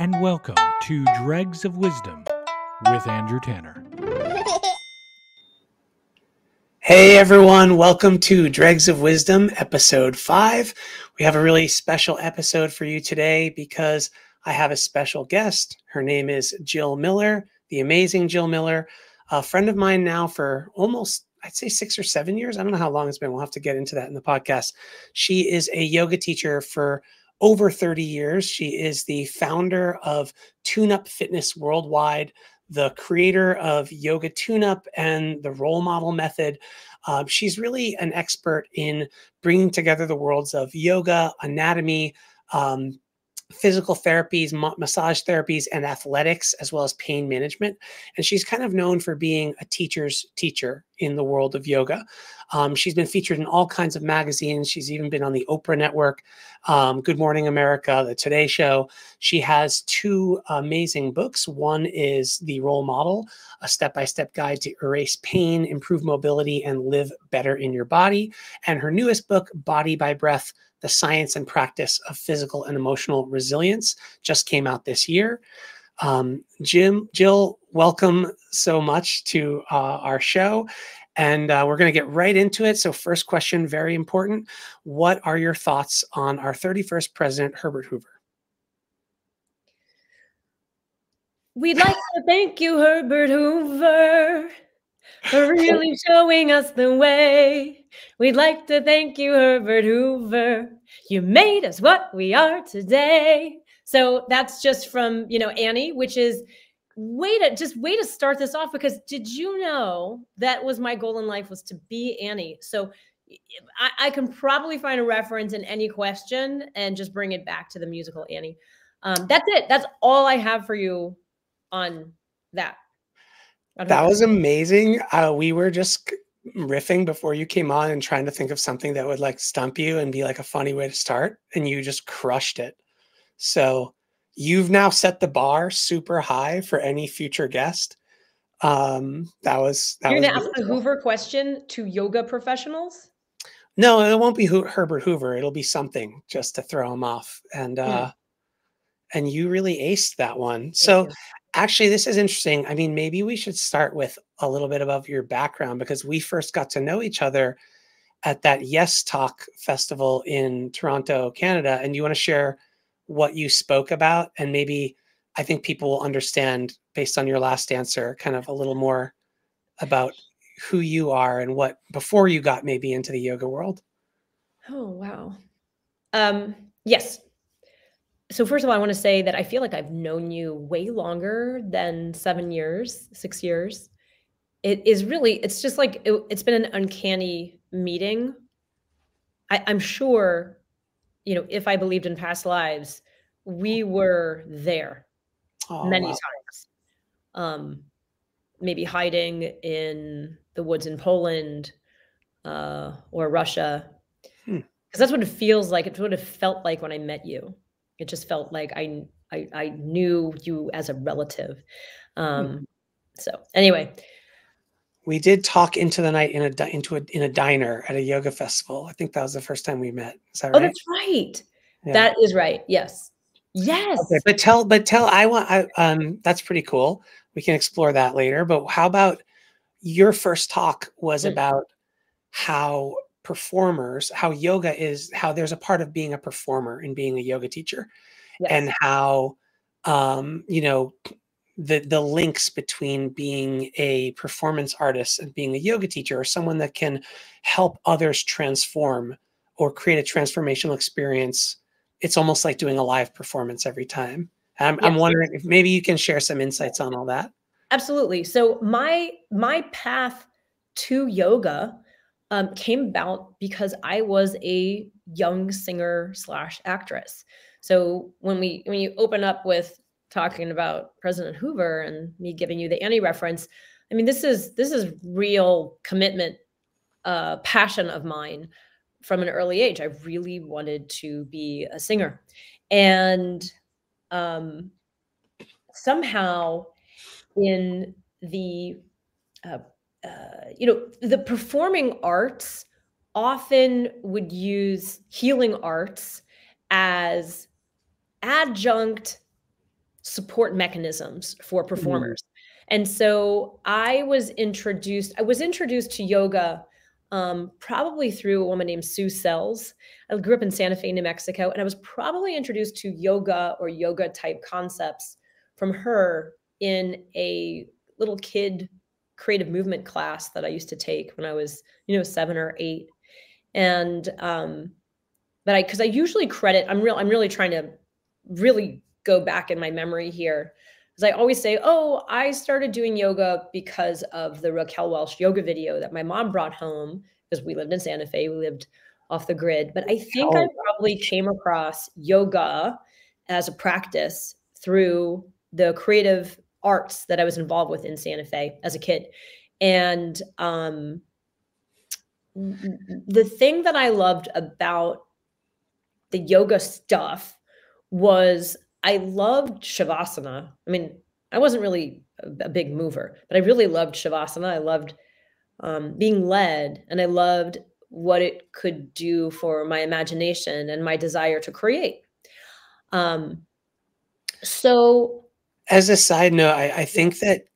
and welcome to Dregs of Wisdom with Andrew Tanner. Hey everyone, welcome to Dregs of Wisdom, episode 5. We have a really special episode for you today because I have a special guest. Her name is Jill Miller, the amazing Jill Miller, a friend of mine now for almost, I'd say 6 or 7 years. I don't know how long it's been. We'll have to get into that in the podcast. She is a yoga teacher for over 30 years. She is the founder of Tune Up Fitness Worldwide, the creator of Yoga Tune-Up and the role model method. She's really an expert in bringing together the worlds of yoga, anatomy, physical therapies, massage therapies, and athletics, as well as pain management. And she's kind of known for being a teacher's teacher in the world of yoga. She's been featured in all kinds of magazines. She's even been on the Oprah Network, Good Morning America, The Today Show. She has 2 amazing books. One is The Role Model, a step-by-step guide to erase pain, improve mobility, and live better in your body. And her newest book, Body by Breath, The Science and Practice of Physical and Emotional Resilience, just came out this year. Jill, welcome so much to our show. And we're going to get right into it. So first question, very important. What are your thoughts on our 31st president, Herbert Hoover? We'd like to thank you, Herbert Hoover, for really showing us the way. We'd like to thank you, Herbert Hoover. You made us what we are today. So that's just from, Annie, which is way to start this off, because did you know that was my goal in life, was to be Annie? So I can probably find a reference in any question and just bring it back to the musical Annie. That's it. That's all I have for you on that. That was amazing. We were just riffing before you came on and trying to think of something that would like stump you and be like a funny way to start, and you just crushed it. So you've now set the bar super high for any future guest. You're gonna ask the Hoover question to yoga professionals? No, it won't be Herbert Hoover. It'll be something just to throw him off. And you really aced that one. So actually, this is interesting. I mean, maybe we should start with a little bit about your background, because we first got to know each other at that Yes Talk festival in Toronto, Canada. And you want to share what you spoke about? And maybe I think people will understand, based on your last answer, kind of a little more about who you are and what before you got maybe into the yoga world. Oh, wow. Yes. So first of all, I want to say that I feel like I've known you way longer than 7 years, 6 years. It's just like, it's been an uncanny meeting. I'm sure, if I believed in past lives, we were there many times. Maybe hiding in the woods in Poland or Russia. Because that's what it feels like. It's what it felt like when I met you. It just felt like I knew you as a relative. So anyway. We did talk into the night in a diner at a yoga festival. I think that was the first time we met. Is that right? Oh, that's right. Yeah. That is right. Yes. Yes. Okay, that's pretty cool. We can explore that later. But how about your first talk was about how yoga is, how there's a part of being a performer and being a yoga teacher, and how, the links between being a performance artist and being a yoga teacher, or someone that can help others transform or create a transformational experience. It's almost like doing a live performance every time. I'm wondering if maybe you can share some insights on all that. Absolutely. So my path to yoga came about because I was a young singer/actress. So when you open up with talking about President Hoover and me giving you the Annie reference, I mean, this is real commitment, passion of mine from an early age. I really wanted to be a singer, and somehow in the the performing arts often would use healing arts as adjunct support mechanisms for performers. And so I was introduced to yoga probably through a woman named Sue Sells. I grew up in Santa Fe, New Mexico, and I was probably introduced to yoga or yoga type concepts from her in a little kid creative movement class that I used to take when I was, 7 or 8. And because I usually credit, I'm really trying to really go back in my memory here. Because I always say, oh, I started doing yoga because of the Raquel Welch yoga video that my mom brought home, because we lived in Santa Fe, we lived off the grid. But I think I probably came across yoga as a practice through the creative arts that I was involved with in Santa Fe as a kid. And the thing that I loved about the yoga stuff was I loved Shavasana. I mean, I wasn't really a big mover, but I really loved Shavasana. I loved being led, and I loved what it could do for my imagination and my desire to create. So as a side note, I think that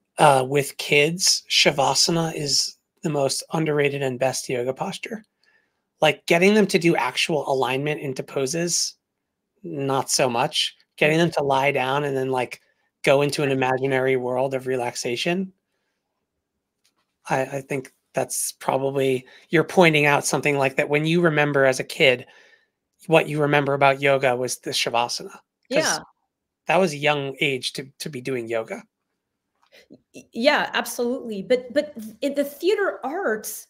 with kids, Shavasana is the most underrated and best yoga posture. Like getting them to do actual alignment into poses, not so much. Getting them to lie down and then like go into an imaginary world of relaxation. I think that's probably, you're pointing out something like that. When you remember as a kid, what you remember about yoga was the Shavasana. Yeah. That was a young age to be doing yoga. Yeah, absolutely. But in the theater arts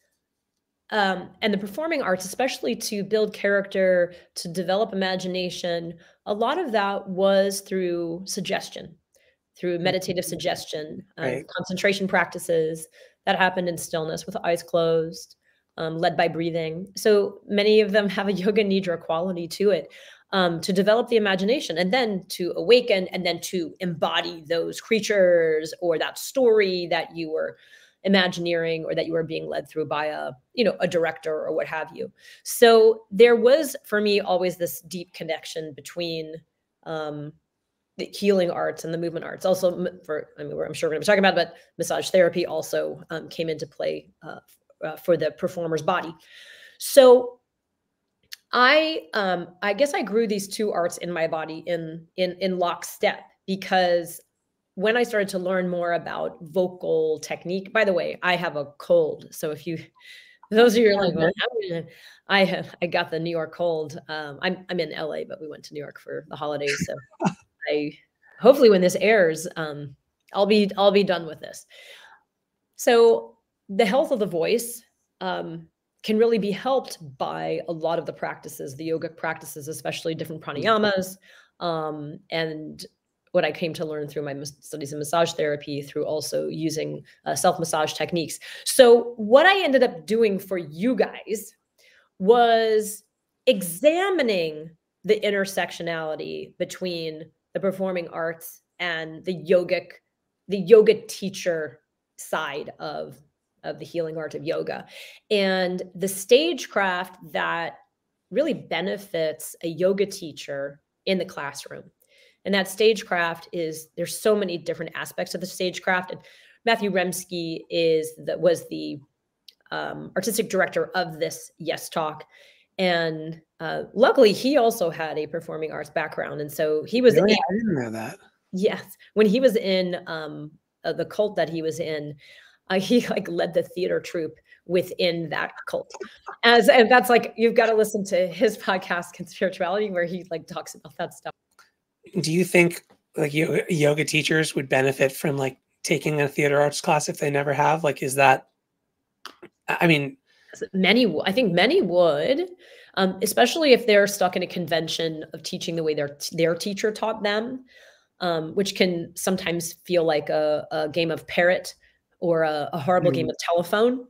and the performing arts, especially to build character, to develop imagination, a lot of that was through suggestion, through meditative suggestion, concentration practices that happened in stillness with eyes closed, led by breathing. So many of them have a yoga nidra quality to it. To develop the imagination and then to awaken and then to embody those creatures or that story that you were imagineering or that you were being led through by a director or what have you. So there was, for me, always this deep connection between the healing arts and the movement arts. Also, I'm sure we're going to be talking about, but massage therapy also came into play for the performer's body. So I guess I grew these two arts in my body in lockstep, because when I started to learn more about vocal technique, by the way, I have a cold. So those of you are like, well, I got the New York cold. I'm in LA, but we went to New York for the holidays. So hopefully when this airs, I'll be done with this. So the health of the voice, can really be helped by a lot of the practices, the yogic practices, especially different pranayamas, and what I came to learn through my studies in massage therapy, through also using self-massage techniques. So what I ended up doing for you guys was examining the intersectionality between the performing arts and the yoga teacher side of the healing art of yoga, and the stagecraft that really benefits a yoga teacher in the classroom. And that stagecraft is, there's so many different aspects of the stagecraft. And Matthew Remski was the artistic director of this Yes Talk. And luckily, he also had a performing arts background. And so he was really? I didn't know that. Yes. When he was in the cult that he was in, he like led the theater troupe within that cult. And that's like, you've got to listen to his podcast, Conspirituality, where he like talks about that stuff. Do you think like yoga teachers would benefit from like taking a theater arts class if they never have? Like, is that, I mean, I think many would, especially if they're stuck in a convention of teaching the way their teacher taught them, which can sometimes feel like a game of parrot or a horrible game of telephone.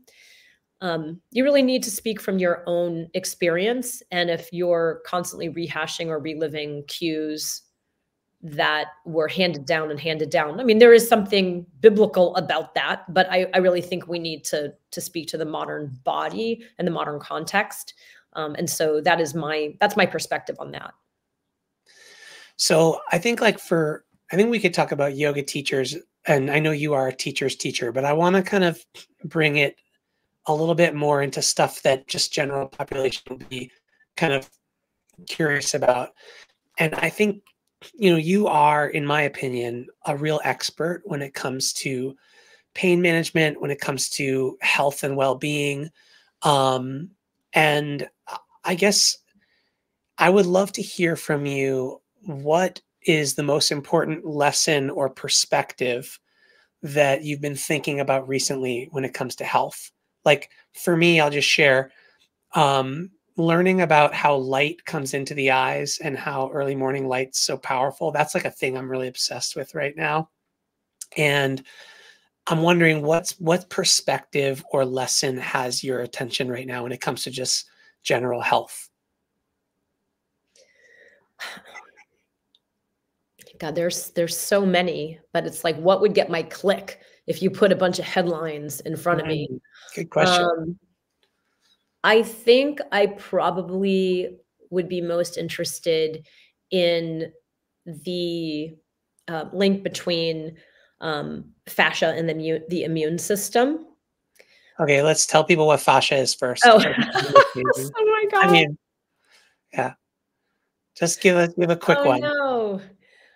You really need to speak from your own experience. And if you're constantly rehashing or reliving cues that were handed down, I mean, there is something biblical about that, but I really think we need to speak to the modern body and the modern context. And so that's my perspective on that. So I think like for I think we could talk about yoga teachers, and I know you are a teacher's teacher, but I want to kind of bring it a little bit more into stuff that just general population would be kind of curious about. And I think, you are, in my opinion, a real expert when it comes to pain management, when it comes to health and well-being. And I guess I would love to hear from you, what is the most important lesson or perspective that you've been thinking about recently when it comes to health? Like for me, I'll just share, learning about how light comes into the eyes and how early morning light's so powerful. That's like a thing I'm really obsessed with right now. And I'm wondering what perspective or lesson has your attention right now when it comes to just general health? God, there's so many, but it's like, what would get my click if you put a bunch of headlines in front of me? Good question. I think I probably would be most interested in the link between fascia and the immune system. Okay, let's tell people what fascia is first. Oh, Oh my God. I mean, yeah. Just give a quick one. No.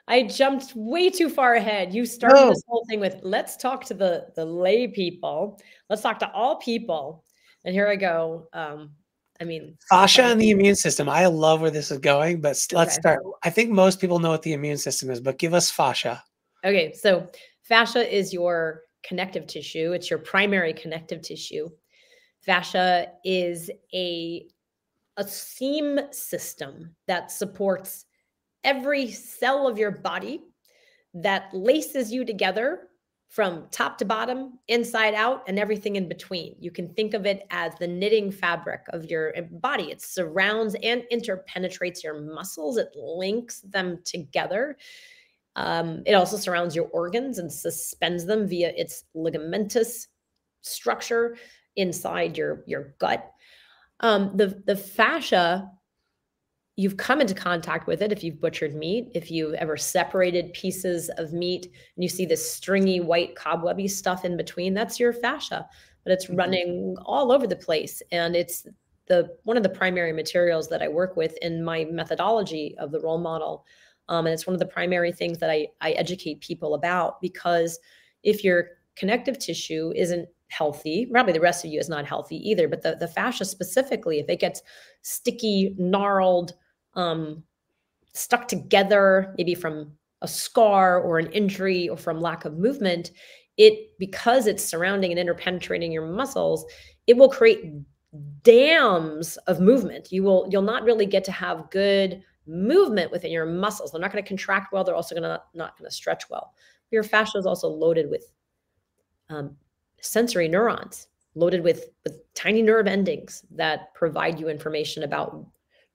I jumped way too far ahead. You started this whole thing with, let's talk to the lay people. Let's talk to all people. And here I go. I mean, fascia and the immune system. I love where this is going, but let's Okay. start. I think most people know what the immune system is, but give us fascia. Okay, so fascia is your connective tissue. It's your primary connective tissue. Fascia is a seam system that supports every cell of your body, that laces you together from top to bottom, inside out, and everything in between. You can think of it as the knitting fabric of your body. It surrounds and interpenetrates your muscles. It links them together. It also surrounds your organs and suspends them via its ligamentous structure inside your gut. The fascia, you've come into contact with it if you've butchered meat, if you've ever separated pieces of meat and you see this stringy white cobwebby stuff in between, that's your fascia, but it's running all over the place. And it's one of the primary materials that I work with in my methodology of the role model. And it's one of the primary things that I educate people about, because if your connective tissue isn't healthy, probably the rest of you is not healthy either, but the fascia specifically, if it gets sticky, gnarled, stuck together, maybe from a scar or an injury or from lack of movement, because it's surrounding and interpenetrating your muscles, it will create dams of movement. You'll not really get to have good movement within your muscles. They're not going to contract well. They're also not going to stretch well. Your fascia is also loaded with sensory neurons, loaded with tiny nerve endings that provide you information about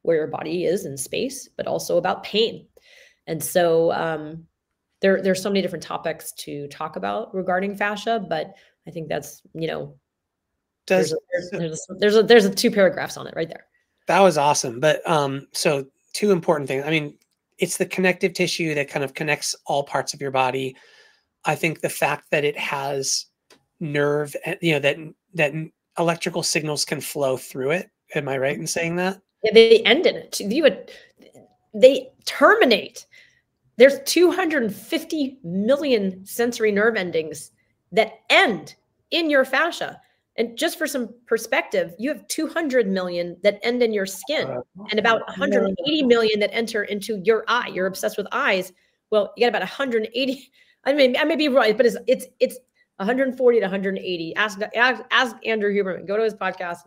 where your body is in space, but also about pain. And so there's so many different topics to talk about regarding fascia, but I think that's, there's 2 paragraphs on it right there. That was awesome. But so 2 important things. I mean, it's the connective tissue that kind of connects all parts of your body. I think the fact that it has nerve, that electrical signals can flow through it. Am I right in saying that? Yeah, they end in it. They terminate. There's 250 million sensory nerve endings that end in your fascia. And just for some perspective, you have 200 million that end in your skin and about 180 million that enter into your eye. You're obsessed with eyes. Well, you got about 180. I may be right, but it's 140 to 180. Ask Andrew Huberman. Go to his podcast.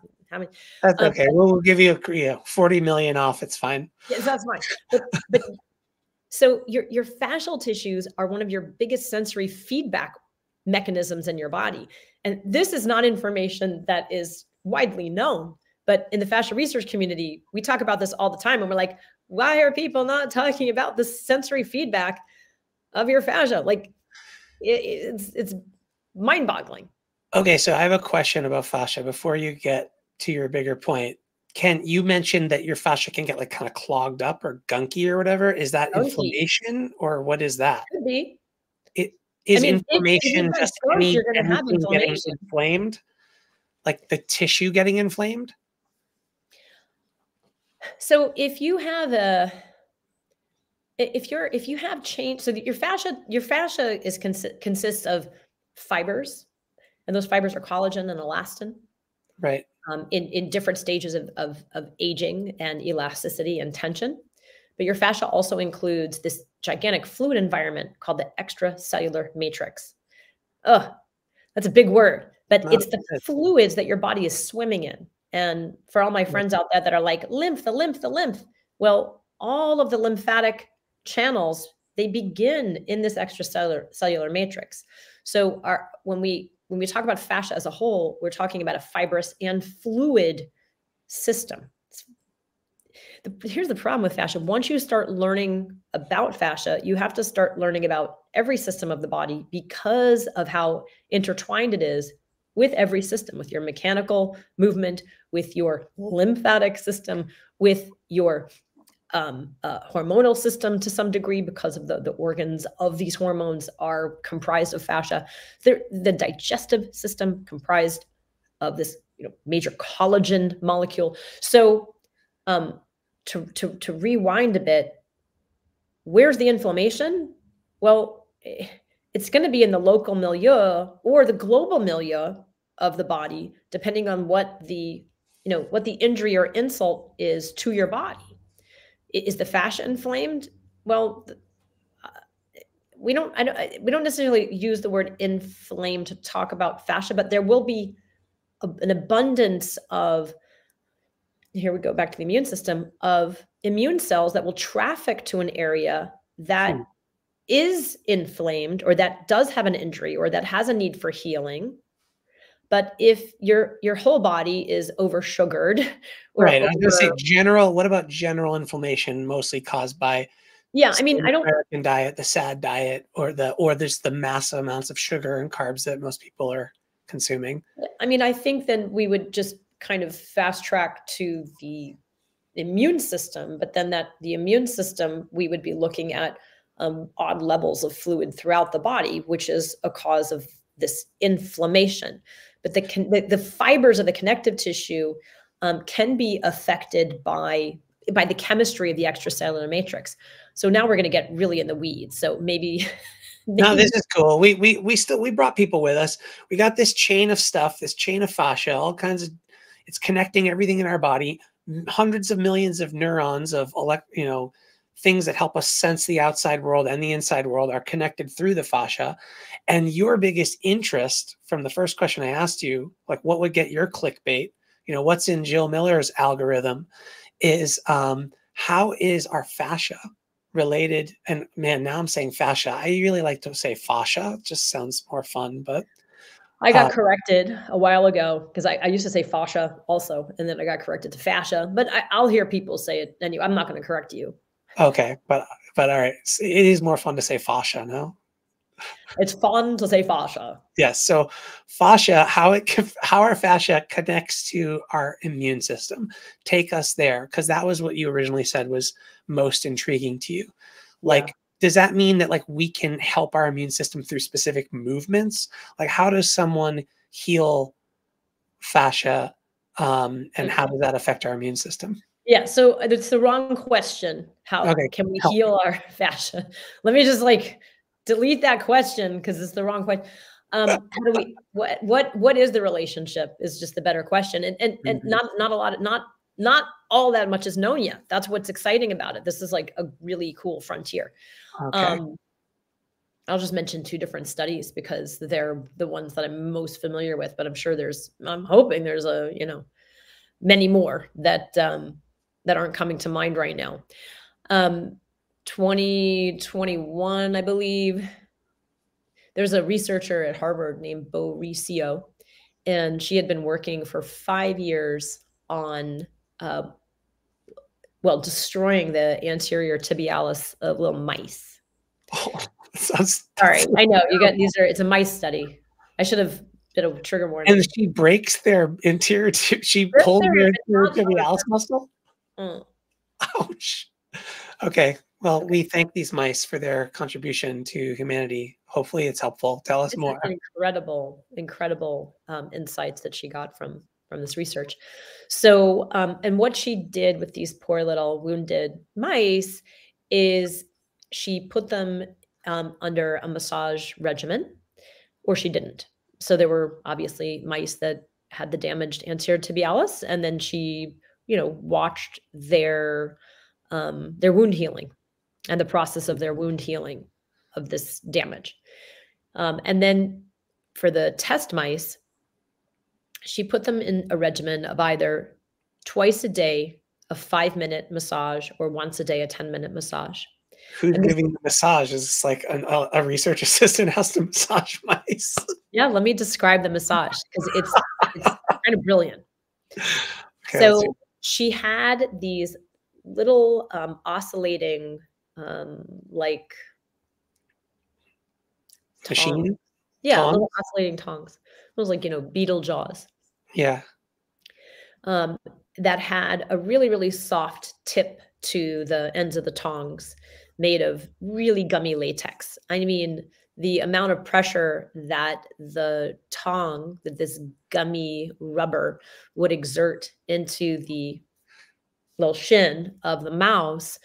That's okay. We'll give you 40 million off. It's fine. Yes, that's fine. But so your fascial tissues are one of your biggest sensory feedback mechanisms in your body. And this is not information that is widely known, but in the fascia research community, we talk about this all the time. And we're like, why are people not talking about the sensory feedback of your fascia? Like it's mind-boggling. Okay, so I have a question about fascia before you get to your bigger point. can you mention that your fascia can get like kind of clogged up or gunky or whatever? Is that Gunky. inflammation or what is that? Could be. It I is mean, if you've inflammation got just scars, you're going to have anything getting inflammation. inflamed? Like the tissue getting inflamed? So if you have a if you have change, so that your fascia is consists of fibers, and those fibers are collagen and elastin, Right. in different stages of aging and elasticity and tension. But your fascia also includes this gigantic fluid environment called the extracellular matrix. Ugh, that's a big word, but No, it's the fluids that your body is swimming in. And for all my friends out there that are like, the lymph, well, all of the lymphatic channels, they begin in this cellular matrix. So when we talk about fascia as a whole, we're talking about a fibrous and fluid system. Here's the problem with fascia. Once you start learning about fascia, you have to start learning about every system of the body because of how intertwined it is with every system, with your mechanical movement, with your lymphatic system, with your hormonal system to some degree, because of the organs of these hormones are comprised of fascia. The digestive system comprised of this major collagen molecule. So to rewind a bit, where's the inflammation? Well, it's going to be in the local milieu or the global milieu of the body, depending on what the injury or insult is to your body. Is the fascia inflamed? Well, we don't necessarily use the word inflamed to talk about fascia, but there will be an abundance of, here we go back to the immune system, of immune cells that will traffic to an area that is inflamed or that does have an injury or that has a need for healing. But if your whole body is over sugared, right, I was going to say general. What about general inflammation, mostly caused by I mean, I don't American diet, the SAD diet, or there's the massive amounts of sugar and carbs that most people are consuming? I mean, I think then we would just kind of fast track to the immune system, but then the immune system, we would be looking at odd levels of fluid throughout the body, which is a cause of this inflammation. But the fibers of the connective tissue can be affected by the chemistry of the extracellular matrix. So now we're going to get really in the weeds. So maybe. No, this is cool. We brought people with us. We got this chain of stuff, this chain of fascia, all kinds of. It's connecting everything in our body. Hundreds of millions of neurons of things that help us sense the outside world and the inside world are connected through the fascia. And your biggest interest from the first question I asked you, like what would get your clickbait, what's in Jill Miller's algorithm, is how is our fascia related? And man, now I'm saying fascia. I really like to say fascia. It just sounds more fun, but I got corrected a while ago because I used to say fascia also, and then I got corrected to fascia. But I'll hear people say it anyway. I'm not going to correct you. Okay, but all right, it is more fun to say fascia, no? It's fun to say fascia. Yes. So fascia, how our fascia connects to our immune system. Take us there, because that was what you originally said was most intriguing to you. Like, does that mean that like we can help our immune system through specific movements? Like, how does someone heal fascia, and how does that affect our immune system? Yeah, so it's the wrong question. How can we heal our fascia? Let me just delete that question because it's the wrong question. How do we? What is the relationship? Is just the better question, and not a lot, not all that much is known yet. That's what's exciting about it. This is like a really cool frontier. Okay. I'll just mention two different studies because they're the ones that I'm most familiar with, but I'm hoping there's many more that aren't coming to mind right now. 2021, I believe, there's a researcher at Harvard named Bo Riccio, and she had been working for 5 years on, destroying the anterior tibialis of little mice. Oh, Sorry, I know it's a mice study. I should have bit of trigger warning. And she breaks their interior. She Breaks pulls their their interior interior tibialis muscle. Mm. Ouch. Okay. Well, we thank these mice for their contribution to humanity. Hopefully it's helpful. Tell us This more. is incredible insights that she got from this research. So, and what she did with these poor little wounded mice is she put them under a massage regimen, or she didn't. So there were obviously mice that had the damaged anterior tibialis, and then she, watched their wound healing and the process of their wound healing of this damage. And then for the test mice, she put them in a regimen of either twice a day, a 5-minute massage, or once a day, a 10-minute massage. Who's giving the massage? Is this like a research assistant has to massage mice? Yeah, let me describe the massage because it's kind of brilliant. Okay, so she had these little oscillating like machine? tongs. Yeah, Tongs? little oscillating tongs. It was like, beetle jaws. Yeah. That had a really, really soft tip to the ends of the tongs made of really gummy latex. I mean, the amount of pressure that the tongue, that this gummy rubber would exert into the little shin of the mouse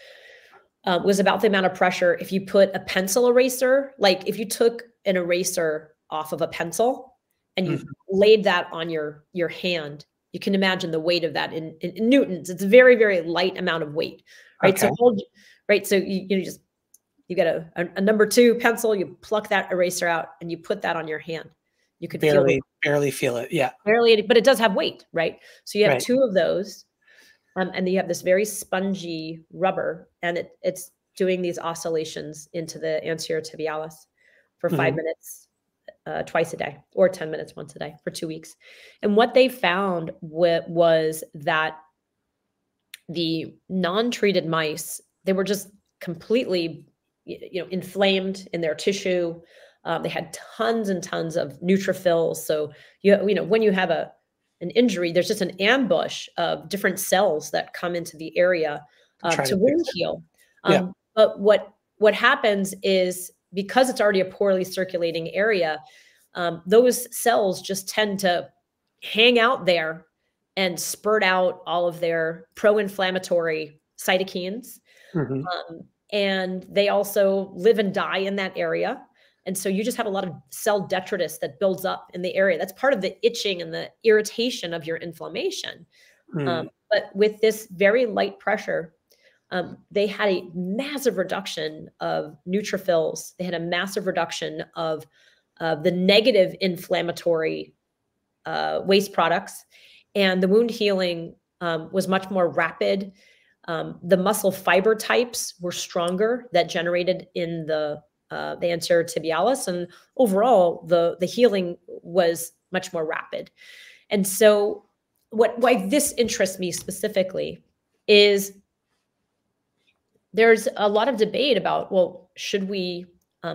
was about the amount of pressure if you put a pencil eraser, like if you took an eraser off of a pencil and you laid that on your hand, you can imagine the weight of that in newtons. It's a very, very light amount of weight, right? Okay. So you get a number 2 pencil, you pluck that eraser out and you put that on your hand. You could barely feel it. Yeah. Barely, but it does have weight, right? So you have Right. 2 of those. And then you have this very spongy rubber, and it's doing these oscillations into the anterior tibialis for 5 minutes twice a day, or 10 minutes once a day for 2 weeks. And what they found was that the non-treated mice, they were just completely, inflamed in their tissue. They had tons and tons of neutrophils. So when you have an injury, there's just an ambush of different cells that come into the area to wound heal. But what happens is, because it's already a poorly circulating area, those cells just tend to hang out there and spurt out all of their pro-inflammatory cytokines. And they also live and die in that area. And so you just have a lot of cell detritus that builds up in the area. That's part of the itching and the irritation of your inflammation. But with this very light pressure, they had a massive reduction of neutrophils. They had a massive reduction of the negative inflammatory waste products. And the wound healing was much more rapid. The muscle fiber types were stronger that generated in the anterior tibialis, and overall the healing was much more rapid. And so why this interests me specifically is there's a lot of debate about, well, should we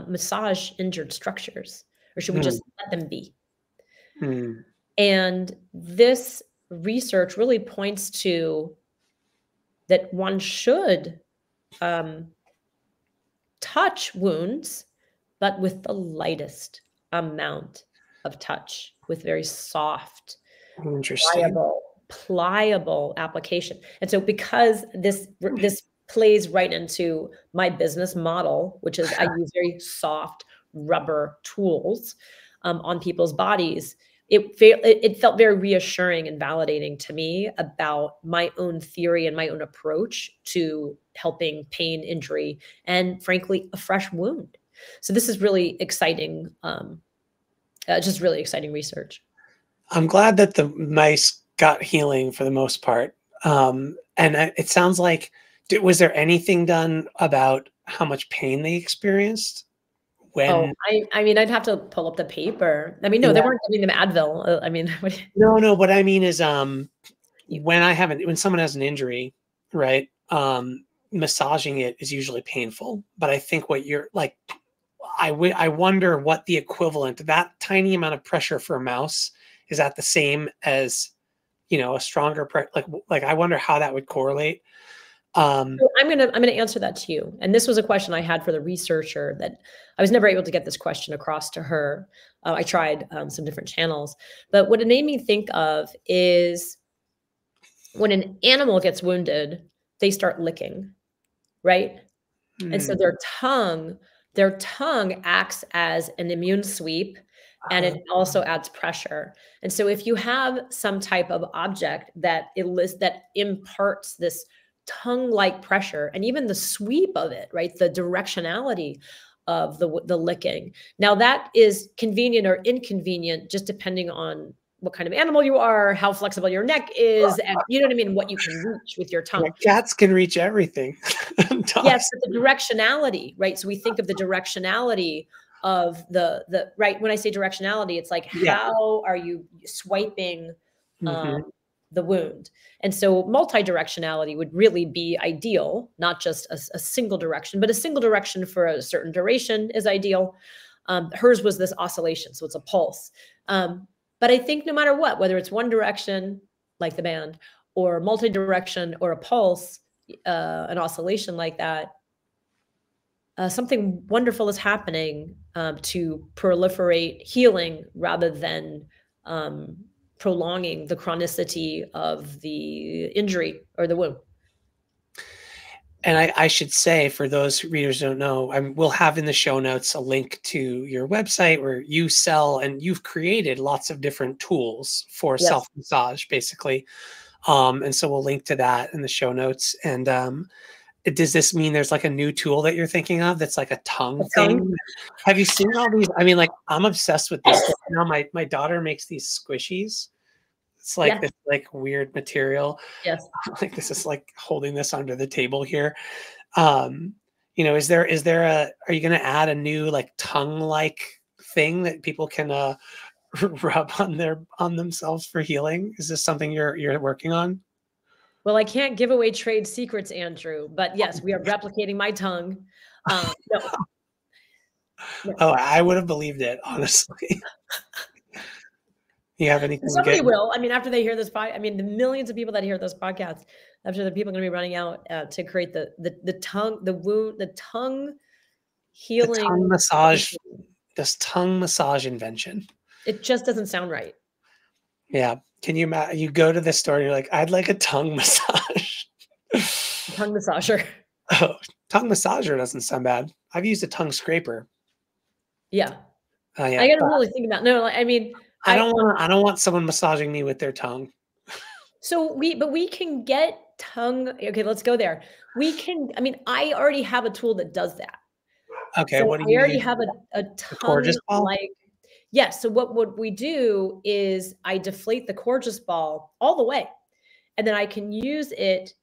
massage injured structures, or should we just let them be? And this research really points to that one should touch wounds, but with the lightest amount of touch, with very soft, pliable application. And so because this plays right into my business model, which is I use very soft rubber tools on people's bodies, it felt very reassuring and validating to me about my own theory and my own approach to helping pain, injury, and frankly, a fresh wound. So this is really exciting, just really exciting research. I'm glad that the mice got healing for the most part. And it sounds like, was there anything done about how much pain they experienced? I mean, I'd have to pull up the paper. I mean, no, they weren't giving them Advil. I mean, no. What I mean is, when someone has an injury, right? Massaging it is usually painful. But I think I wonder what the equivalent, that tiny amount of pressure for a mouse, is that the same as, a stronger like I wonder how that would correlate. So I'm gonna answer that to you. And this was a question I had for the researcher that I was never able to get this question across to her. I tried some different channels, but what it made me think of is when an animal gets wounded, they start licking, right? And so their tongue acts as an immune sweep, and it also adds pressure. And so if you have some type of object that imparts this tongue-like pressure, and even the sweep of it, right? The directionality of the licking. Now that is convenient or inconvenient, just depending on what kind of animal you are, how flexible your neck is, and you know what I mean, what you can reach with your tongue. Cats can reach everything. Yes, but the directionality, right? So we think of the directionality of the right. When I say directionality, it's like, how are you swiping the wound? And so multi-directionality would really be ideal, not just a single direction, but a single direction for a certain duration is ideal. Hers was this oscillation, so it's a pulse. But I think no matter what, whether it's one direction, like the band, or multi-direction, or a pulse, an oscillation like that, something wonderful is happening to proliferate healing rather than prolonging the chronicity of the injury or the wound. And I should say, for those readers who don't know, we'll have in the show notes a link to your website where you sell, and you've created lots of different tools for self-massage, basically. And so we'll link to that in the show notes. And does this mean there's like a new tool that you're thinking of that's like a tongue thing? Have you seen all these? I mean, like, I'm obsessed with this. Now my daughter makes these squishies. It's like this like weird material. Yes. Like, this is like holding this under the table here. Are you going to add a new like tongue-like thing that people can rub on themselves for healing? Is this something you're working on? Well, I can't give away trade secrets, Andrew, but yes, we are replicating my tongue. No. Oh, I would have believed it, honestly. You have anything? Somebody will. I mean, after they hear this, the millions of people that hear those podcasts, after the people are going to be running out to create the tongue, the wound, the tongue healing, the tongue massage, this tongue massage invention. It just doesn't sound right. Yeah. Can you go to the store and you're like, I'd like a tongue massage. Tongue massager. Oh, tongue massager doesn't sound bad. I've used a tongue scraper. Yeah. Yeah. I got to really think about. No, I mean, I don't want someone massaging me with their tongue. So we can get tongue. Okay, let's go there. I already have a tool that does that. Okay. So what do you already have a tongue like, yes. So what we do is I deflate the Corgeous ball all the way, and then I can use it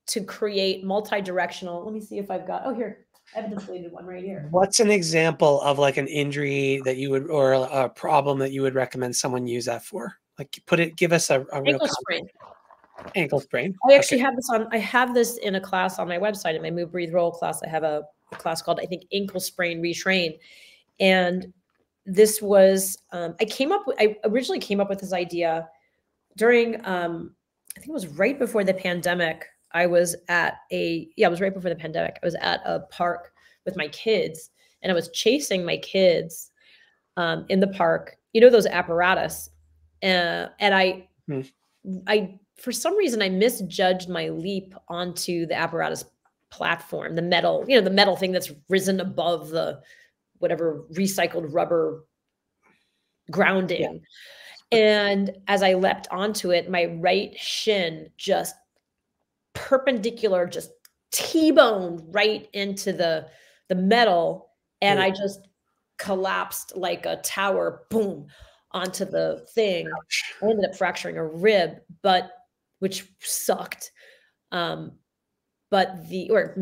to create multi-directional. Let me see if I've got, here. I have a deflated one right here. What's an example of like an injury that you would, or a problem that you would recommend someone use that for? Like, give us a real ankle sprain. Ankle sprain. I actually have this I have this in a class on my website, in my Move, Breathe, Roll class. I have a class called, I think, Ankle Sprain Retrain. And this was, I originally came up with this idea during, I think it was right before the pandemic. It was right before the pandemic. I was at a park with my kids, and I was chasing my kids in the park, those apparatus. And I, for some reason, I misjudged my leap onto the apparatus platform, the metal thing that's risen above the whatever recycled rubber grounding. Yeah. And as I leapt onto it, my right shin just perpendicular, just T-boned right into the metal. And I just collapsed like a tower, boom, onto the thing. I ended up fracturing a rib, which sucked. Or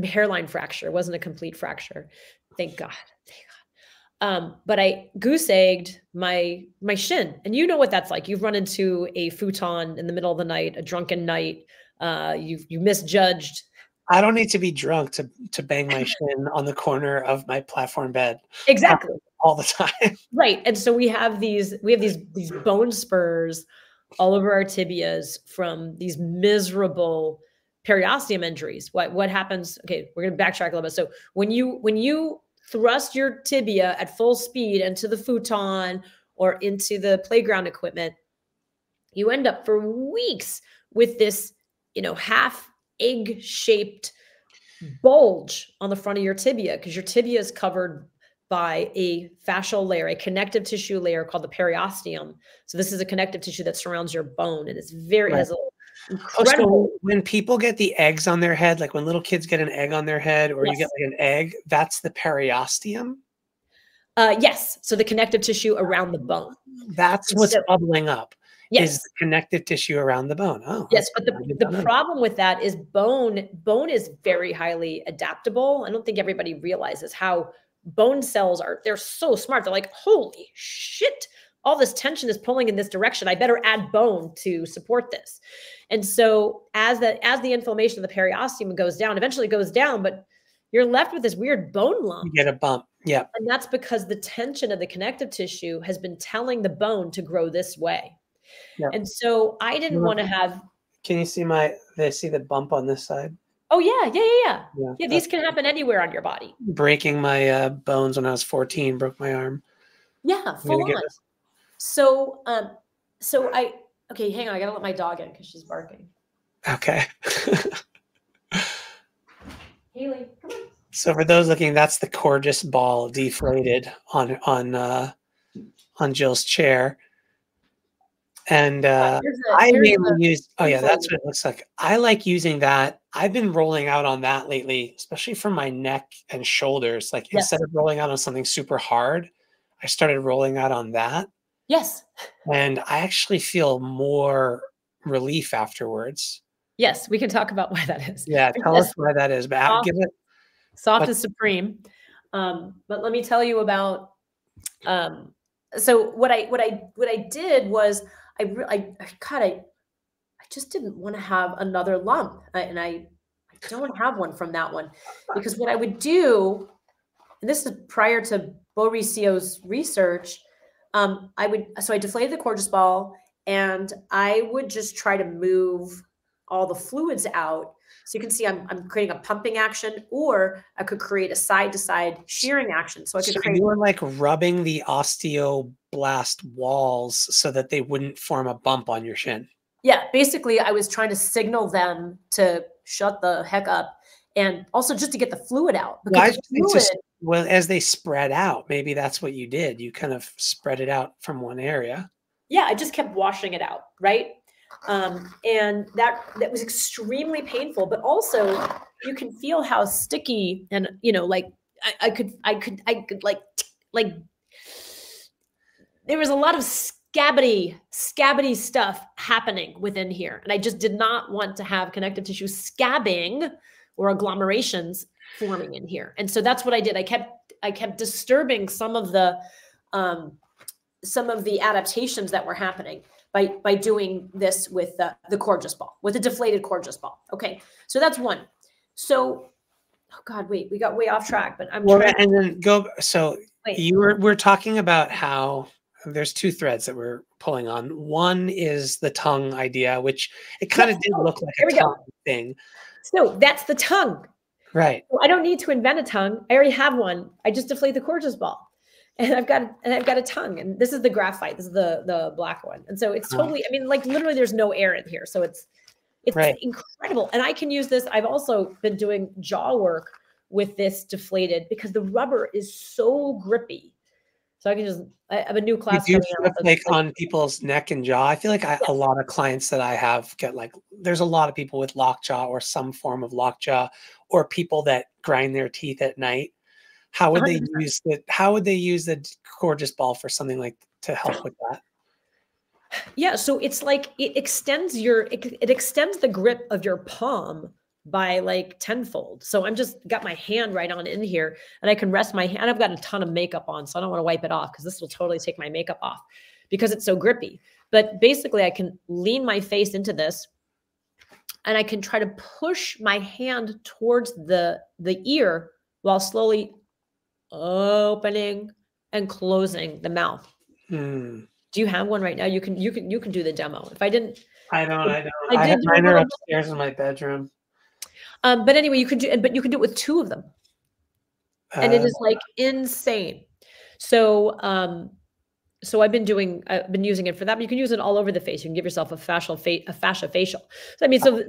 hairline fracture. It wasn't a complete fracture. Thank God. But I goose egged my shin. And you know what that's like. You've run into a futon in the middle of the night, a drunken night. You misjudged I don't need to be drunk to bang my shin on the corner of my platform bed. Exactly. All the time. Right. And so we have these bone spurs all over our tibias from these miserable periosteum injuries. What happens? Okay, we're going to backtrack a little bit. So when you thrust your tibia at full speed into the futon or into the playground equipment, you end up for weeks with this, half egg-shaped bulge on the front of your tibia, because your tibia is covered by a fascial layer, a connective tissue layer called the periosteum. So this is a connective tissue that surrounds your bone, and it's very Right. has a incredible. So when people get the eggs on their head, like when little kids get an egg on their head, or you get like an egg, that's the periosteum. Yes. So the connective tissue around the bone. That's what's bubbling up. Yes. Is the connective tissue around the bone. Oh, yes. But the problem with that is bone is very highly adaptable. I don't think everybody realizes how bone cells they're so smart. They're like, holy shit, all this tension is pulling in this direction. I better add bone to support this. And so as the inflammation of the periosteum goes down, eventually it goes down, but you're left with this weird bone lump. You get a bump. Yeah. And that's because the tension of the connective tissue has been telling the bone to grow this way. Yep. And so I didn't want to have. Can you see see the bump on this side? Oh yeah. These can happen anywhere on your body. Breaking my bones when I was 14, broke my arm. Yeah, full on. So okay, hang on, I gotta let my dog in because she's barking. Okay. Haley, come on. So for those looking, that's the Corgeous ball deflated on Jill's chair. And I mainly use, that's what it looks like. I like using that. I've been rolling out on that lately, especially for my neck and shoulders. Like instead of rolling out on something super hard, I started rolling out on that. Yes. And I actually feel more relief afterwards. Yes, we can talk about why that is. Yeah, tell us why that is. But soft is supreme. But let me tell you about. So what I did was I just didn't want to have another lump, and I don't have one from that one, because what I would do, and this is prior to Mauricio's research, I deflated the Corgeous ball, and I would just try to move all the fluids out. So you can see I'm creating a pumping action, or I could create a side-to-side shearing action. So you were like rubbing the osteoblast walls so that they wouldn't form a bump on your shin. Yeah, basically I was trying to signal them to shut the heck up, and also just to get the fluid out. Well, as they spread out, maybe that's what you did. You kind of spread it out from one area. Yeah, I just kept washing it out, right? And that was extremely painful, but also you can feel how sticky, and like I could like there was a lot of scabby stuff happening within here, and I just did not want to have connective tissue scabbing or agglomerations forming in here. And so that's what I did. I kept disturbing some of the adaptations that were happening by doing this with the Corgeous ball, with the deflated Corgeous ball. Okay, so that's one. So, oh God, wait, we got way off track, but and then go. So we're talking about how there's two threads that we're pulling on. One is the tongue idea, which it kind of did look like a tongue thing. So that's the tongue. Right. So I don't need to invent a tongue. I already have one. I just deflate the Corgeous ball. And I've got a tongue, and this is the graphite. This is the black one. And so it's totally, I mean, like literally there's no air in here. So it's right. Incredible. And I can use this. I've also been doing jaw work with this deflated because the rubber is so grippy. So I have a new class coming out. Like on people's neck and jaw. I feel like a lot of clients that I have get there's a lot of people with lockjaw or some form of lockjaw, or people that grind their teeth at night. How would 100%. They use the Corgeous ball for something to help with that? Yeah, so it's like it extends the grip of your palm by tenfold. So I'm just got my hand right on in here, and I can rest my hand. I've got a ton of makeup on, so I don't want to wipe it off because this will totally take my makeup off because it's so grippy. But basically I can lean my face into this, and I can try to push my hand towards the ear while slowly opening and closing the mouth. Hmm. Do you have one right now? You can do the demo. If I didn't, I don't. I did do a Mine are little upstairs in my bedroom. but anyway, you can do it with 2 of them. And it is like insane. So, so I've been using it for that, but you can use it all over the face. You can give yourself a fascia facial. So, I mean, so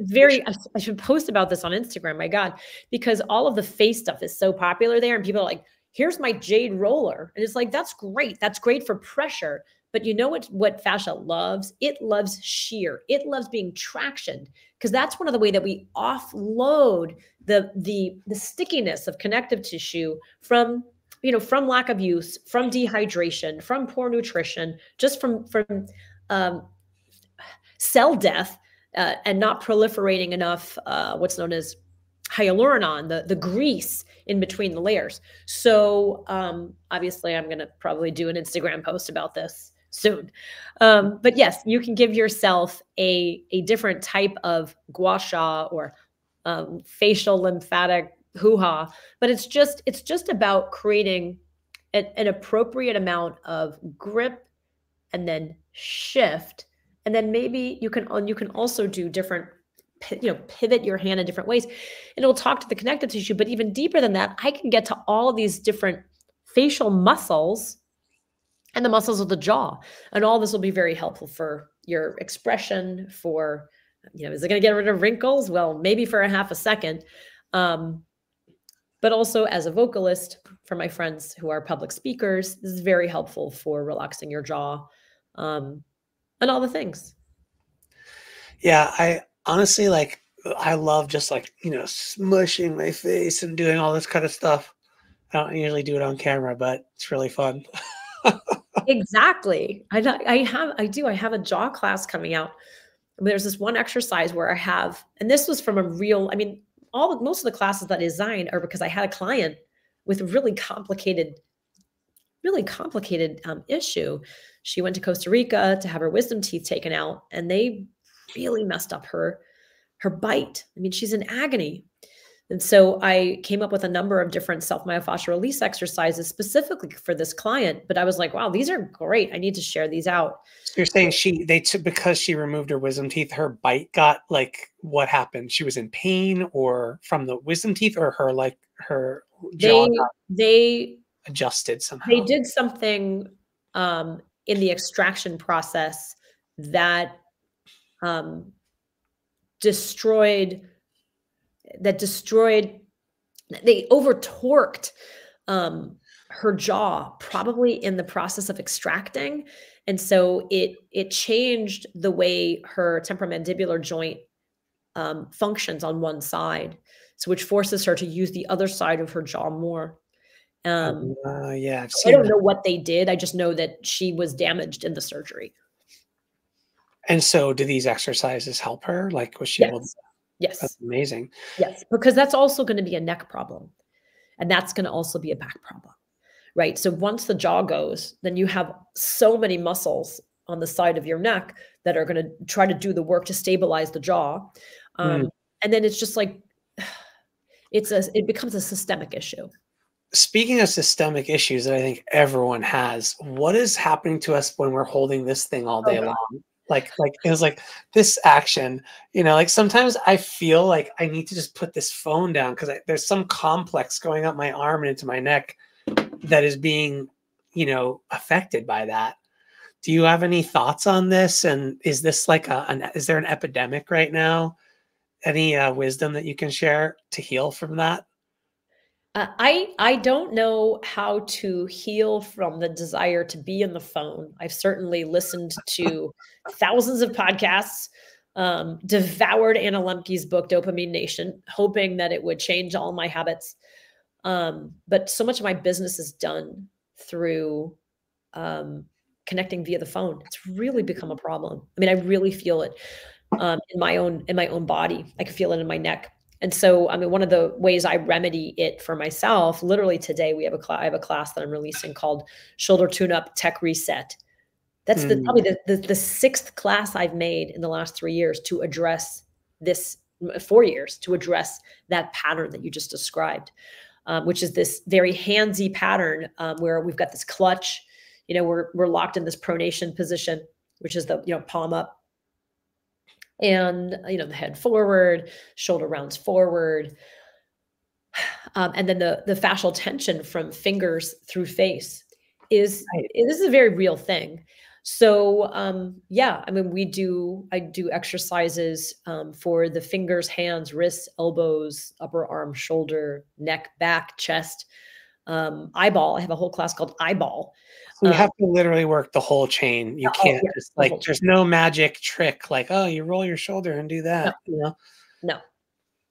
I should post about this on Instagram, my God, because all of the face stuff is so popular there. And people are like, here's my jade roller. And it's like, that's great. That's great for pressure. But you know what fascia loves? It loves shear. It loves being tractioned, because that's one of the way that we offload the stickiness of connective tissue from lack of use, from dehydration, from poor nutrition, just from cell death, and not proliferating enough what's known as hyaluronan, the grease in between the layers. So obviously I'm going to probably do an Instagram post about this soon. But yes, you can give yourself a different type of gua sha or facial lymphatic hoo-ha, but it's just about creating an appropriate amount of grip and then shift. And then maybe you can also do different, pivot your hand in different ways, and it'll talk to the connective tissue. But even deeper than that, I can get to all of these different facial muscles and the muscles of the jaw. And all this will be very helpful for your expression, for, is it going to get rid of wrinkles? Well, maybe for a half a second. But also as a vocalist, for my friends who are public speakers, this is very helpful for relaxing your jaw, and all the things. Yeah, I honestly I love just smushing my face and doing all this kind of stuff. I don't usually do it on camera, but it's really fun. Exactly. I have a jaw class coming out. There's this one exercise where I have, and this was from most of the classes that I designed are because I had a client with a really complicated issue. She went to Costa Rica to have her wisdom teeth taken out, and they really messed up her bite. I mean, she's in agony. And so I came up with a number of different self-myofascial release exercises specifically for this client. But I was like, wow, these are great. I need to share these out. So you're saying because she removed her wisdom teeth, her bite got what happened? She was in pain, or from the wisdom teeth, or her jaw they adjusted somehow? They did something in the extraction process that destroyed. They over torqued her jaw, probably in the process of extracting. And so it changed the way her temporomandibular joint functions on one side, so which forces her to use the other side of her jaw more. Yeah, I don't know what they did. I just know that she was damaged in the surgery. And so do these exercises help her? Was she able to? Yes. That's amazing. Yes, because that's also going to be a neck problem. And that's going to also be a back problem, right? So once the jaw goes, then you have so many muscles on the side of your neck that are going to try to do the work to stabilize the jaw. And then it's just it becomes a systemic issue. Speaking of systemic issues that I think everyone has, what is happening to us when we're holding this thing all day long? It was this action, sometimes I feel like I need to just put this phone down because there's some complex going up my arm and into my neck that is being, affected by that. Do you have any thoughts on this? And is this is there an epidemic right now? Any wisdom that you can share to heal from that? I don't know how to heal from the desire to be in the phone. I've certainly listened to thousands of podcasts, devoured Anna Lemke's book, Dopamine Nation, hoping that it would change all my habits. But so much of my business is done through connecting via the phone. It's really become a problem. I mean, I really feel it in my own body. I can feel it in my neck. And so, I mean, one of the ways I remedy it for myself, literally today, I have a class that I'm releasing called Shoulder Tune-Up Tech Reset. That's probably the 6th class I've made in the last 3 years to address this 4 years to address that pattern that you just described, which is this very handsy pattern where we've got this clutch, we're locked in this pronation position, which is the, palm up, and, the head forward, shoulder rounds forward. And then the fascial tension from fingers through face this is a very real thing. So, yeah, I mean, I do exercises for the fingers, hands, wrists, elbows, upper arm, shoulder, neck, back, chest, eyeball. I have a whole class called eyeball. So you have to literally work the whole chain. You can't just there's no magic trick like, oh, you roll your shoulder and do that, No.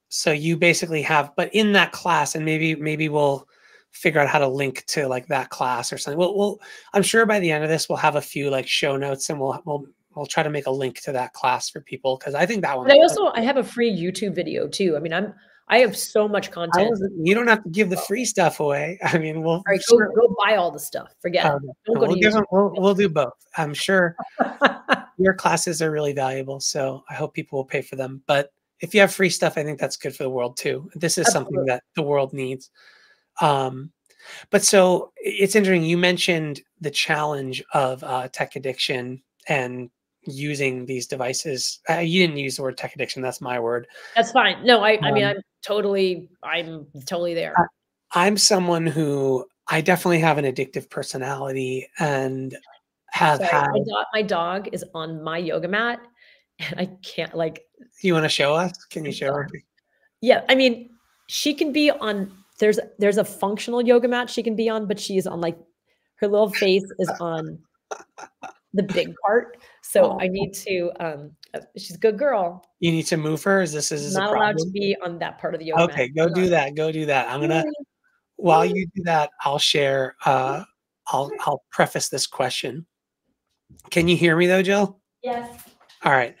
So you basically have, but in that class, and maybe we'll figure out how to link to like that class or something. We'll I'm sure by the end of this we'll have a few like show notes, and we'll try to make a link to that class for people, because I think that one. But I have a free YouTube video too. I mean, I have so much content. You don't have to give the free stuff away. I mean, go buy all the stuff. Forget it. We'll do both. I'm sure your classes are really valuable, so I hope people will pay for them. But if you have free stuff, I think that's good for the world too. This is something that the world needs. But so it's interesting. You mentioned the challenge of tech addiction and using these devices. You didn't use the word tech addiction. That's my word. That's fine. No, I mean, I'm totally there. I'm someone who, I definitely have an addictive personality, and have had. My dog is on my yoga mat, and I can't You want to show us? Can you show her? Yeah. I mean, she can be on, there's a functional yoga mat she can be on, but she's on her little face is on the big part. So I need to, she's a good girl. You need to move her. Is this not allowed to be on that part of the yoga mat. Okay, go do that. Go do that. I'm going to, while you do that, I'll share, I'll preface this question. Can you hear me though, Jill? Yes. All right.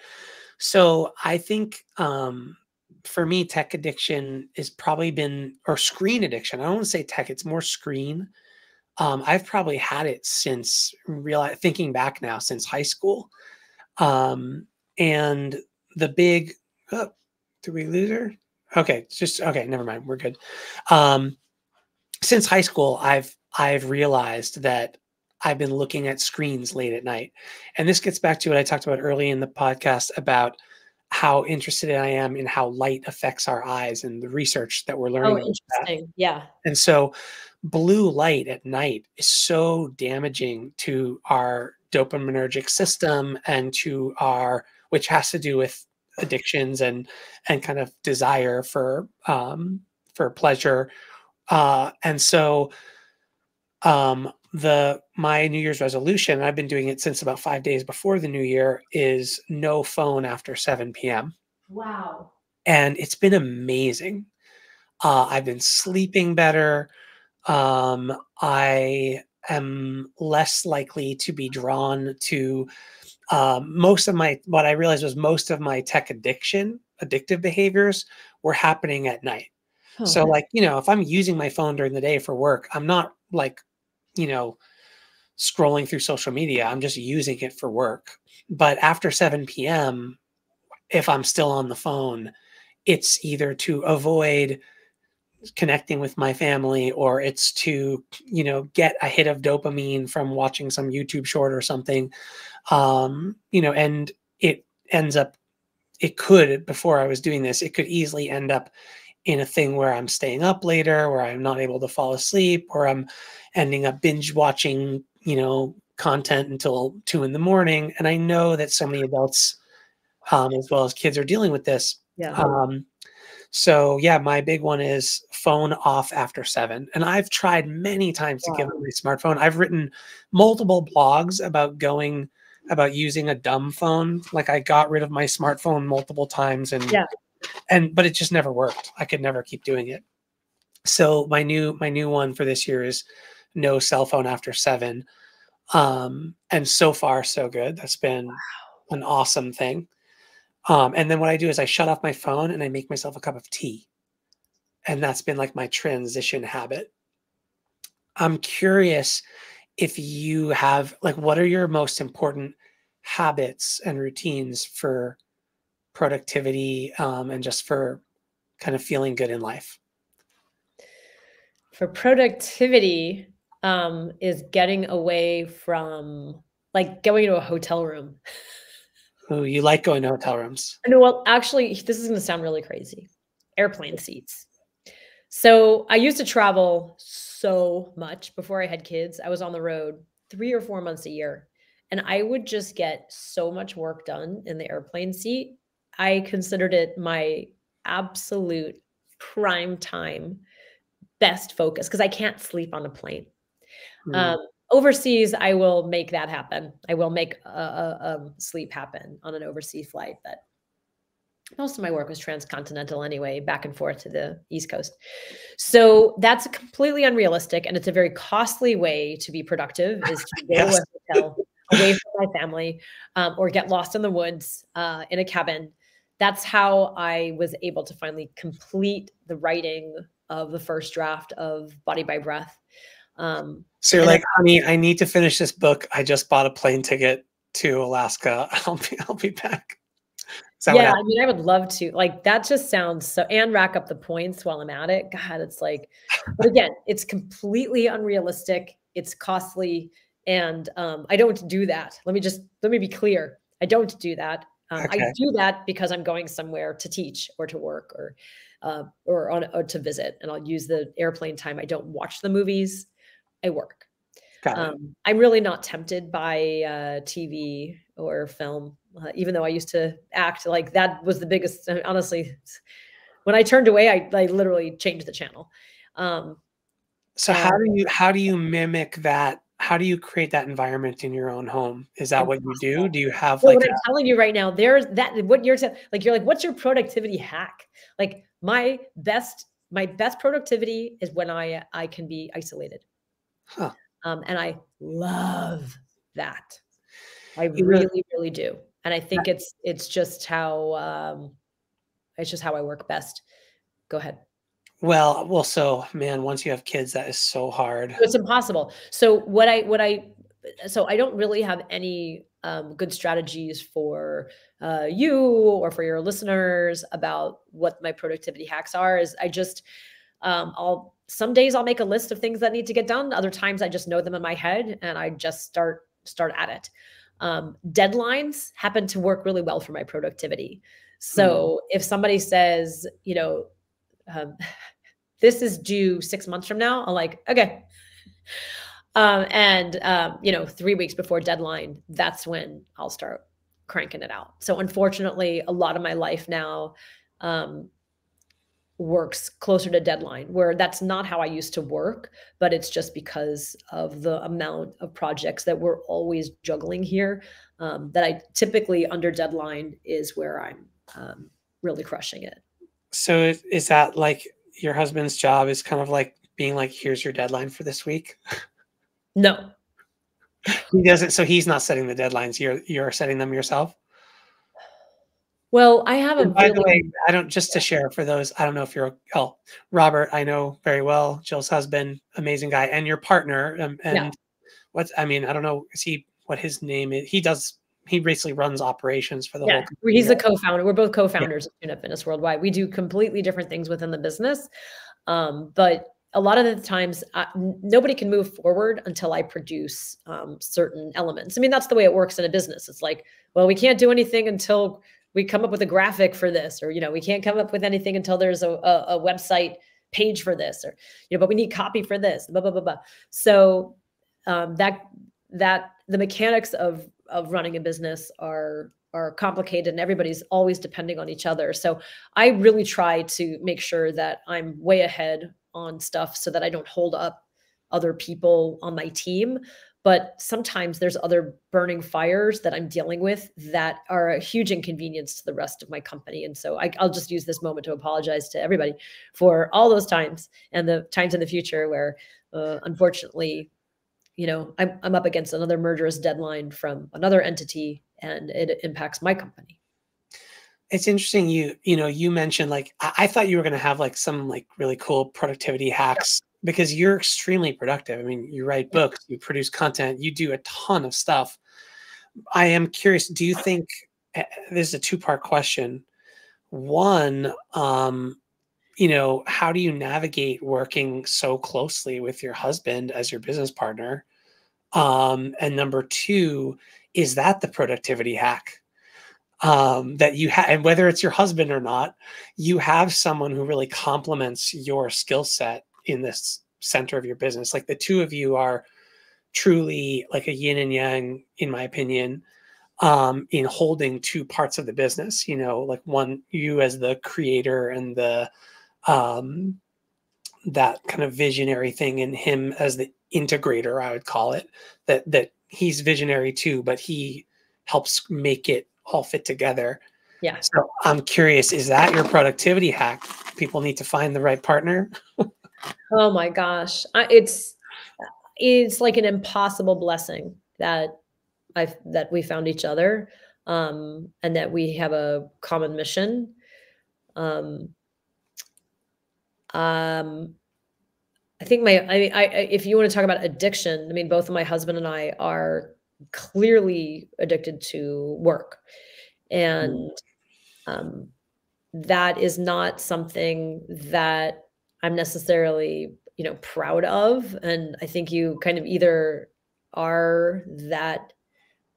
So I think, for me, tech addiction has probably been, or screen addiction. I don't want to say tech, it's more screen. I've probably had it since thinking back now, since high school. And the big, did we lose her? Okay. Okay. Never mind. We're good. Since high school, I've realized that I've been looking at screens late at night. And this gets back to what I talked about early in the podcast about how interested I am in how light affects our eyes and the research that we're learning. Oh, interesting. Yeah. And so blue light at night is so damaging to our dopaminergic system and to which has to do with addictions and kind of desire for pleasure. And so my New Year's resolution, I've been doing it since about 5 days before the new year, is no phone after 7 p.m. Wow. And it's been amazing. I've been sleeping better. I am less likely to be drawn to what I realized was most of my tech addictive behaviors were happening at night. Oh, so if I'm using my phone during the day for work, I'm not scrolling through social media. I'm just using it for work. But after 7 p.m., if I'm still on the phone, it's either to avoid connecting with my family, or it's to, get a hit of dopamine from watching some YouTube short or something. And it ends up, before I was doing this, it could easily end up in a thing where I'm staying up later, where I'm not able to fall asleep, or I'm ending up binge watching, content until 2 a.m. And I know that so many adults, as well as kids, are dealing with this. Yeah. So yeah, my big one is phone off after 7. And I've tried many times to give up my smartphone. I've written multiple blogs about using a dumb phone. Like, I got rid of my smartphone multiple times, but it just never worked. I could never keep doing it. So my new one for this year is no cell phone after 7. And so far, so good. That's been an awesome thing. And then what I do is I shut off my phone and I make myself a cup of tea. And that's been like my transition habit. I'm curious if you have, what are your most important habits and routines for productivity and just for kind of feeling good in life? For productivity, is getting away from like going to a hotel room. Oh, you like going to hotel rooms? No, well, actually, this is going to sound really crazy. Airplane seats. So I used to travel so much before I had kids. I was on the road 3 or 4 months a year, and I would just get so much work done in the airplane seat. I considered it my absolute prime time best focus because I can't sleep on a plane. Mm, Overseas, I will make that happen. I will make sleep happen on an overseas flight, but most of my work was transcontinental anyway, back and forth to the East Coast. So that's completely unrealistic, and it's a very costly way to be productive is to go yes. to a hotel away from my family, or get lost in the woods in a cabin. That's how I was able to finally complete the writing of the first draft of Body by Breath. So you're And like, honey, I need to finish this book. I just bought a plane ticket to Alaska. I'll be back. Is that what yeah, I happened? mean, I would love to. Like, that just sounds so, and rack up the points while I'm at it. God, it's like, but again, it's completely unrealistic. It's costly. And I don't do that. Let me be clear. I don't do that. I Okay. do that because I'm going somewhere to teach or to work or to visit. And I'll use the airplane time. I don't watch the movies. I work. Got it. I'm really not tempted by TV or film, even though I used to act like that was the biggest. Honestly, when I turned away, I literally changed the channel. So And how do you mimic that? How do you create that environment in your own home? Is that what you do? impossible. Do you have So like what a I'm telling you right now, there's that. What you're saying, like you're like, what's your productivity hack? Like my best productivity is when I can be isolated, huh? and I love that. I You know, really, really do. And I think it's just how I work best. Go ahead. so man, once you have kids, that is so hard. It's impossible. So I don't really have any good strategies for you or for your listeners about what my productivity hacks are. Is I just some days I'll make a list of things that need to get done. Other times I just know them in my head and I just start at it. Deadlines happen to work really well for my productivity. Mm. So if somebody says, um, this is due 6 months from now, I'm like, okay. 3 weeks before deadline, that's when I'll start cranking it out. So unfortunately, a lot of my life now works closer to deadline, where that's not how I used to work, but it's just because of the amount of projects that we're always juggling here, that I typically under deadline is where I'm really crushing it. So is that like your husband's job is kind of like being like, here's your deadline for this week? No. He doesn't. So he's not setting the deadlines. You're setting them yourself. Well, I have a And by the way, really I don't just to share for those. I don't know if you're. Oh, Robert, I know very well. Jill's husband, amazing guy, and your partner. yeah. And what's I mean, I don't know. Is he what his name is? He does. He basically runs operations for the whole Yeah, company. he's a co-founder. We're both Yeah. co-founders of Tune Fitness Worldwide. We do completely different things within the business, but a lot of the times, nobody can move forward until I produce certain elements. I mean, that's the way it works in a business. It's like, well, we can't do anything until we come up with a graphic for this, or we can't come up with anything until there's a website page for this, or but we need copy for this. Blah blah blah blah. So that the mechanics of running a business are complicated, and everybody's always depending on each other. So I really try to make sure that I'm way ahead on stuff so that I don't hold up other people on my team. But sometimes there's other burning fires that I'm dealing with that are a huge inconvenience to the rest of my company. And so I'll just use this moment to apologize to everybody for all those times and the times in the future where, unfortunately, I'm up against another murderous deadline from another entity, and it impacts my company. It's interesting. You mentioned like I thought you were going to have like some like really cool productivity hacks because you're extremely productive. I mean, you write Yeah. books, you produce content, you do a ton of stuff. I am curious. Do you think this is a two-part question. One, you know, how do you navigate working so closely with your husband as your business partner? And number two, is that the productivity hack that you have? And whether it's your husband or not, you have someone who really complements your skill set in this center of your business. Like the two of you are truly like a yin and yang, in my opinion, in holding two parts of the business, you know, like one, you as the creator and the, that kind of visionary thing, and him as the integrator, I would call it, that he's visionary too, but he helps make it all fit together. Yeah. So I'm curious, is that your productivity hack? People need to find the right partner. Oh my gosh. It's like an impossible blessing that we found each other, and that we have a common mission. Um, I think if you want to talk about addiction, I mean, both my husband and I are clearly addicted to work. And that is not something that I'm necessarily, proud of. And I think you kind of either are that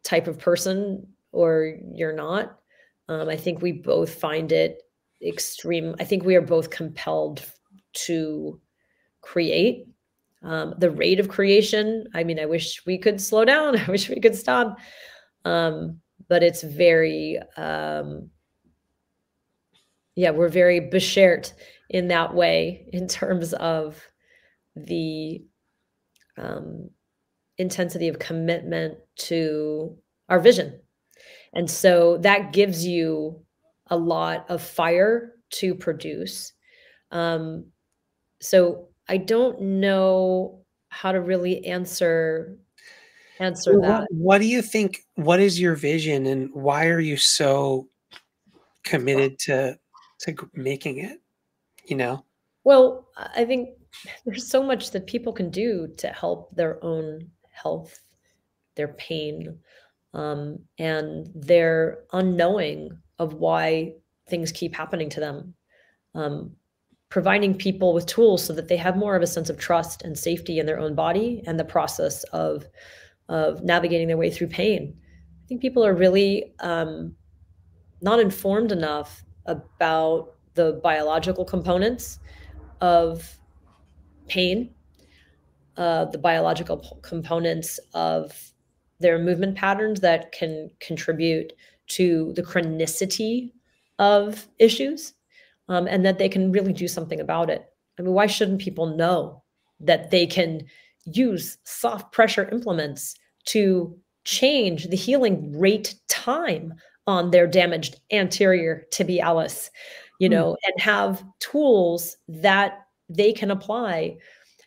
type of person or you're not. I think we both find it extreme. I think we are both compelled to create. The rate of creation, I mean, I wish we could slow down. I wish we could stop. But it's very, we're very beschert in that way in terms of the intensity of commitment to our vision. And so that gives you a lot of fire to produce. So I don't know how to really answer that. What do you think? What is your vision, and why are you so committed to making it? You know? Well, I think there's so much that people can do to help their own health, their pain, and their unknowing of why things keep happening to them. Providing people with tools so that they have more of a sense of trust and safety in their own body and the process of navigating their way through pain. I think people are really not informed enough about the biological components of pain, the biological components of their movement patterns that can contribute to the chronicity of issues, and that they can really do something about it. I mean, why shouldn't people know that they can use soft pressure implements to change the healing rate time on their damaged anterior tibialis, and have tools that they can apply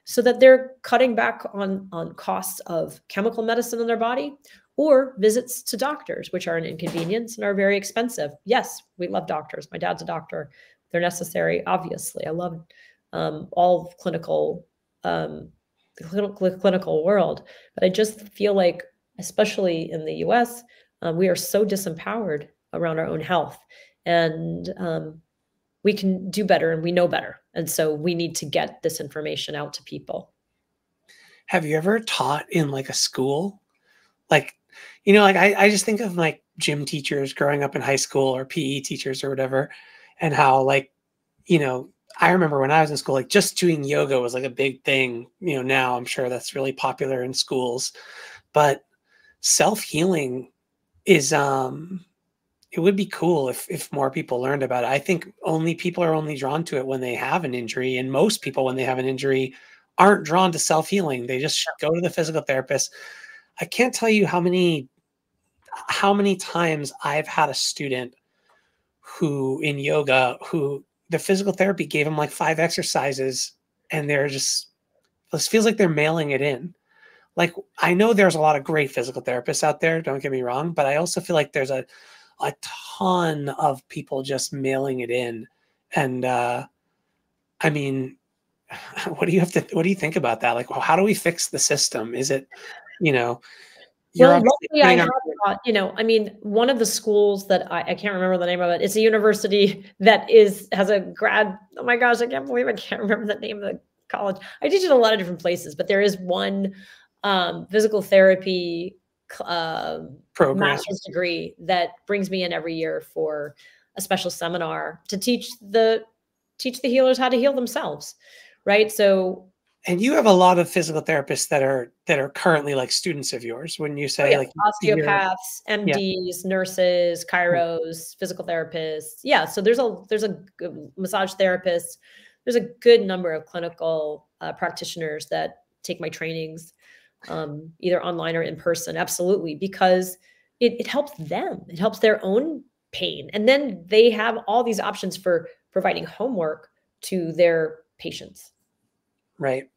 so that they're cutting back on costs of chemical medicine in their body or visits to doctors, which are an inconvenience and are very expensive. Yes, we love doctors. My dad's a doctor. They're necessary, obviously. I love all clinical, clinical world. But I just feel like, especially in the US, we are so disempowered around our own health. And we can do better and we know better. And so we need to get this information out to people. Have you ever taught in like a school? Like, like I just think of like gym teachers growing up in high school, or PE teachers or whatever, and how like, I remember when I was in school, like just doing yoga was like a big thing. Now I'm sure that's really popular in schools, but self-healing is, it would be cool if more people learned about it. I think people are only drawn to it when they have an injury. And most people, when they have an injury, aren't drawn to self-healing. They just go to the physical therapist. I can't tell you how many times I've had a student who in yoga, who the physical therapy gave them like 5 exercises, and this feels like they're mailing it in. Like, I know there's a lot of great physical therapists out there, don't get me wrong, but I also feel like there's a ton of people just mailing it in. And I mean, what do you think about that? Like, well, how do we fix the system? Is it, you're Well, obviously luckily I putting have on. taught, I mean, one of the schools that I can't remember the name of it. It's a university that has a grad. Oh my gosh, I can't believe I can't remember the name of the college. I teach in a lot of different places, but there is one physical therapy Progress. master's degree that brings me in every year for a special seminar to teach the healers how to heal themselves, right? So And you have a lot of physical therapists that are currently like students of yours. When you oh say yeah, like you're, osteopaths, yeah, MDs, nurses, chiros, physical therapists. Yeah, so there's a good massage therapist. There's a good number of clinical practitioners that take my trainings, either online or in person. Absolutely, because it helps them. It helps their own pain, and then they have all these options for providing homework to their patients. right.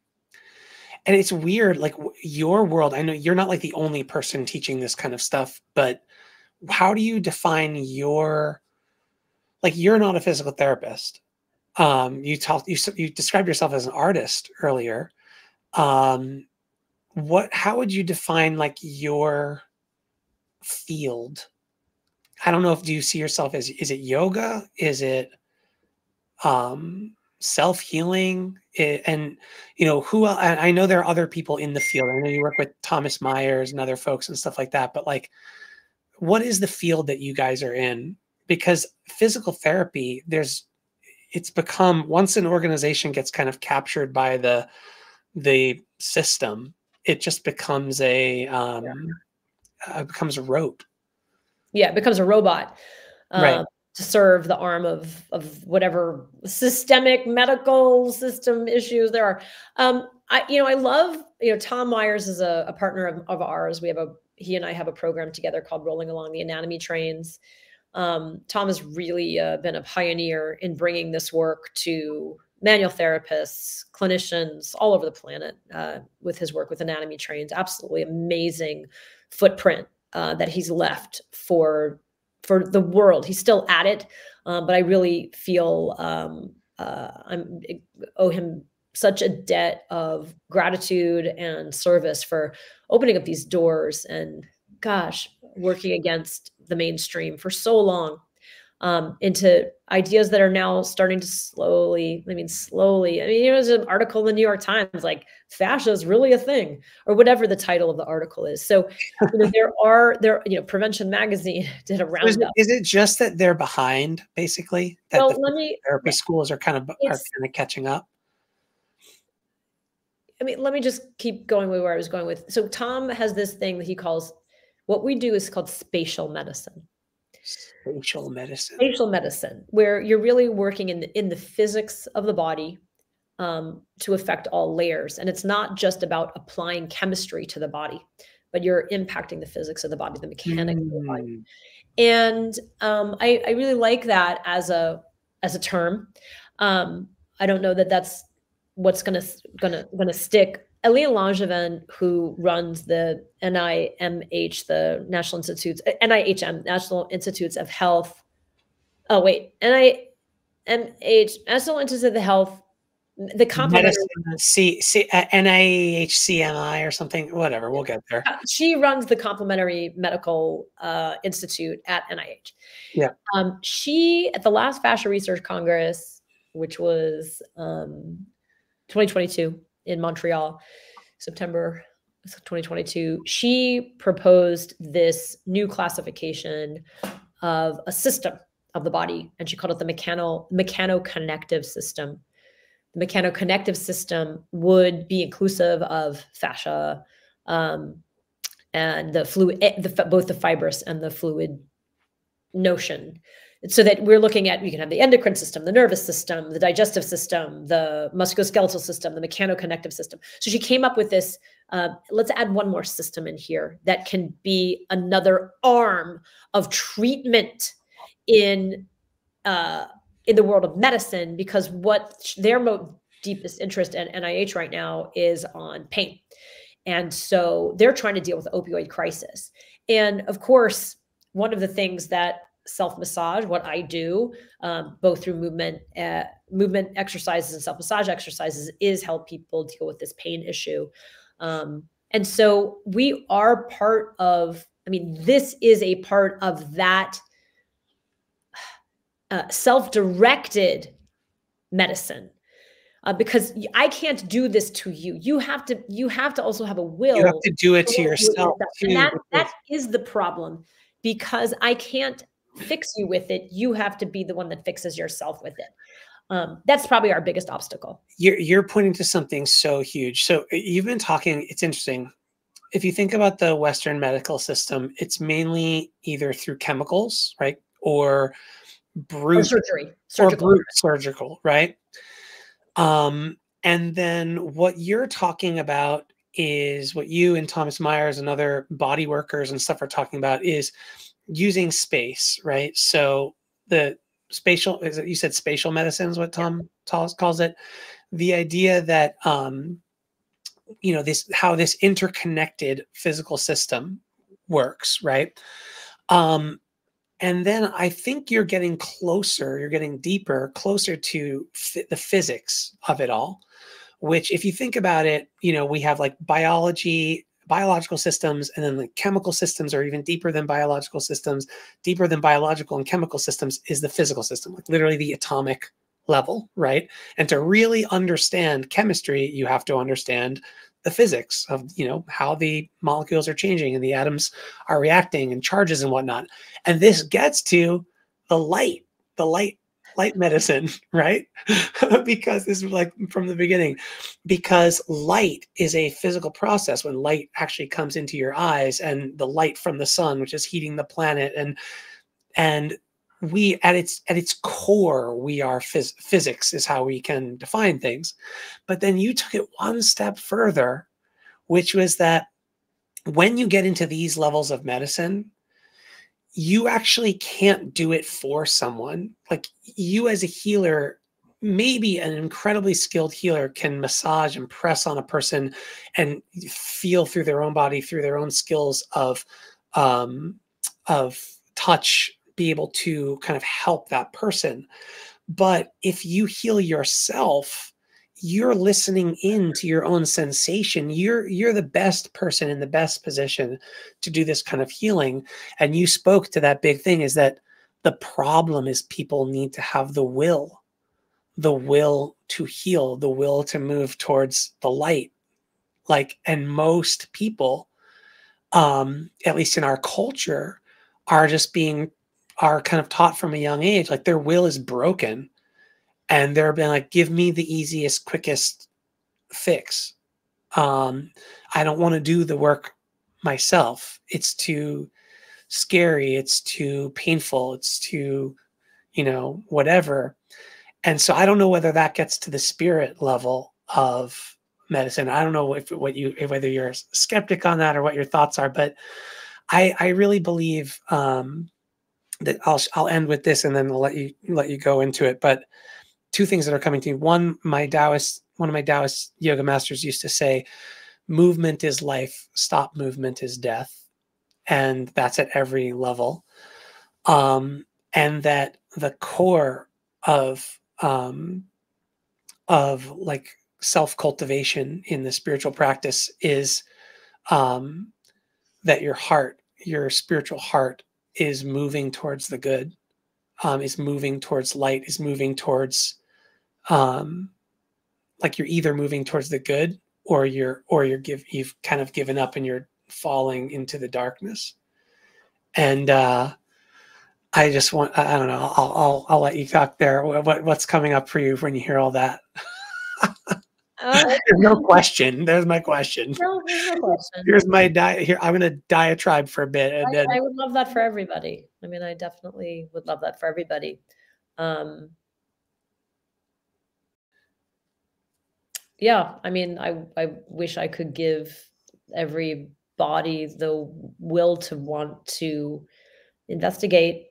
And it's weird, like your world. I know you're not like the only person teaching this kind of stuff, but how do you define your, like, you're not a physical therapist. You described yourself as an artist earlier. Um, how would you define like your field? I don't know if do you see yourself as, is it yoga? Is it self-healing? And who else, I know there are other people in the field. I know you work with Thomas Myers and other folks and stuff like that, but like, what is the field that you guys are in? Because physical therapy, it's become, once an organization gets kind of captured by the system, it just becomes becomes a rote. Yeah, it becomes a robot. Right. To serve the arm of whatever systemic medical system issues there are. I love, Tom Myers is a partner of ours. He and I have a program together called Rolling Along the Anatomy Trains. Tom has really been a pioneer in bringing this work to manual therapists, clinicians all over the planet with his work with anatomy trains. Absolutely amazing footprint that he's left for the world. He's still at it, but I really feel I owe him such a debt of gratitude and service for opening up these doors and, gosh, working against the mainstream for so long, into ideas that are now starting to slowly, there's an article in the New York Times, like fascia is really a thing, or whatever the title of the article is. So, Prevention Magazine did a roundup. Is it just that they're behind, basically? That Well, the therapy schools are kind of catching up? Let me just keep going with where I was going with. So Tom has this thing that he calls, what we do is called spatial medicine. Spatial medicine. Spatial medicine, where you're really working in the physics of the body to affect all layers. And it's not just about applying chemistry to the body, but you're impacting the physics of the body, the mechanics of the body. And I really like that as a term. I don't know that that's what's gonna stick. Elia Langevin, who runs the NIMH, the National Institutes, NIHM, National Institutes of Health. Oh wait, NIMH, National Institutes of the Health, the complementary NIHCMI or something, whatever. We'll get there. She runs the Complementary Medical Institute at NIH. Yeah. She, at the last Fascia Research Congress, which was 2022 in Montreal, September 2022, she proposed this new classification of a system of the body, and she called it the mechano-connective system. The mechano-connective system would be inclusive of fascia and the fluid, both the fibrous and the fluid notion. So that we're looking at, you can have the endocrine system, the nervous system, the digestive system, the musculoskeletal system, the mechano-connective system. So she came up with this, let's add one more system in here that can be another arm of treatment in the world of medicine, because what their deepest interest at NIH right now is on pain. And so they're trying to deal with the opioid crisis. And of course, one of the things that self-massage, what I do, both through movement exercises and self-massage exercises, is help people deal with this pain issue. And so we are part of, I mean, this is a part of that self-directed medicine. Because I can't do this to you. You have to also have a will. You have to do it to yourself too. And that is the problem, because I can't fix you with it. You have to be the one that fixes yourself with it. That's probably our biggest obstacle. You're pointing to something so huge. So you've been talking, it's interesting. If you think about the Western medical system, it's mainly either through chemicals, right? Or brute surgical, right? And then what you're talking about is what you and Thomas Myers and other body workers and stuff are talking about is using space, right? So the spatial, you said spatial medicine is what Tom calls it. The idea that, how this interconnected physical system works, right? And then I think you're getting closer, you're getting deeper, closer to the physics of it all, which if you think about it, we have like biological systems, and then the chemical systems are even deeper than biological systems. Deeper than biological and chemical systems is the physical system, like literally the atomic level, right? And to really understand chemistry, you have to understand the physics of, how the molecules are changing and the atoms are reacting and charges and whatnot. And this gets to the light medicine, right? Because this is like from the beginning, because light is a physical process. When light actually comes into your eyes, and the light from the sun, which is heating the planet, and we at its core, we are physics is how we can define things. But then you took it one step further, which was that when you get into these levels of medicine, you actually can't do it for someone. Like, you as a healer, maybe an incredibly skilled healer can massage and press on a person and feel through their own body, through their own skills of touch, be able to kind of help that person. But if you heal yourself, you're listening in to your own sensation. You're the best person in the best position to do this kind of healing. And you spoke to that big thing, is that the problem is people need to have the will to heal, the will to move towards the light. And most people, at least in our culture, are kind of taught from a young age, like their will is broken. And they're being like, give me the easiest, quickest fix. I don't want to do the work myself. It's too scary. It's too painful. It's too, whatever. And so I don't know whether that gets to the spirit level of medicine. I don't know whether you're a skeptic on that or what your thoughts are, but I really believe that I'll end with this, and then I'll let you go into it. But two things that are coming to me. One of my Taoist yoga masters used to say, movement is life, stop movement is death. And that's at every level. And that the core of like self-cultivation in the spiritual practice is that your spiritual heart is moving towards the good, is moving towards light, is moving towards, like you're either moving towards the good, or you've kind of given up and you're falling into the darkness. And I just want, I don't know, I'll let you talk there. What's coming up for you when you hear all that? There's no question. There's my question. No, there's no question. Here's my here. I'm going to diatribe for a bit, and then I would love that for everybody. I mean, I definitely would love that for everybody. Yeah, I mean, I wish I could give everybody the will to want to investigate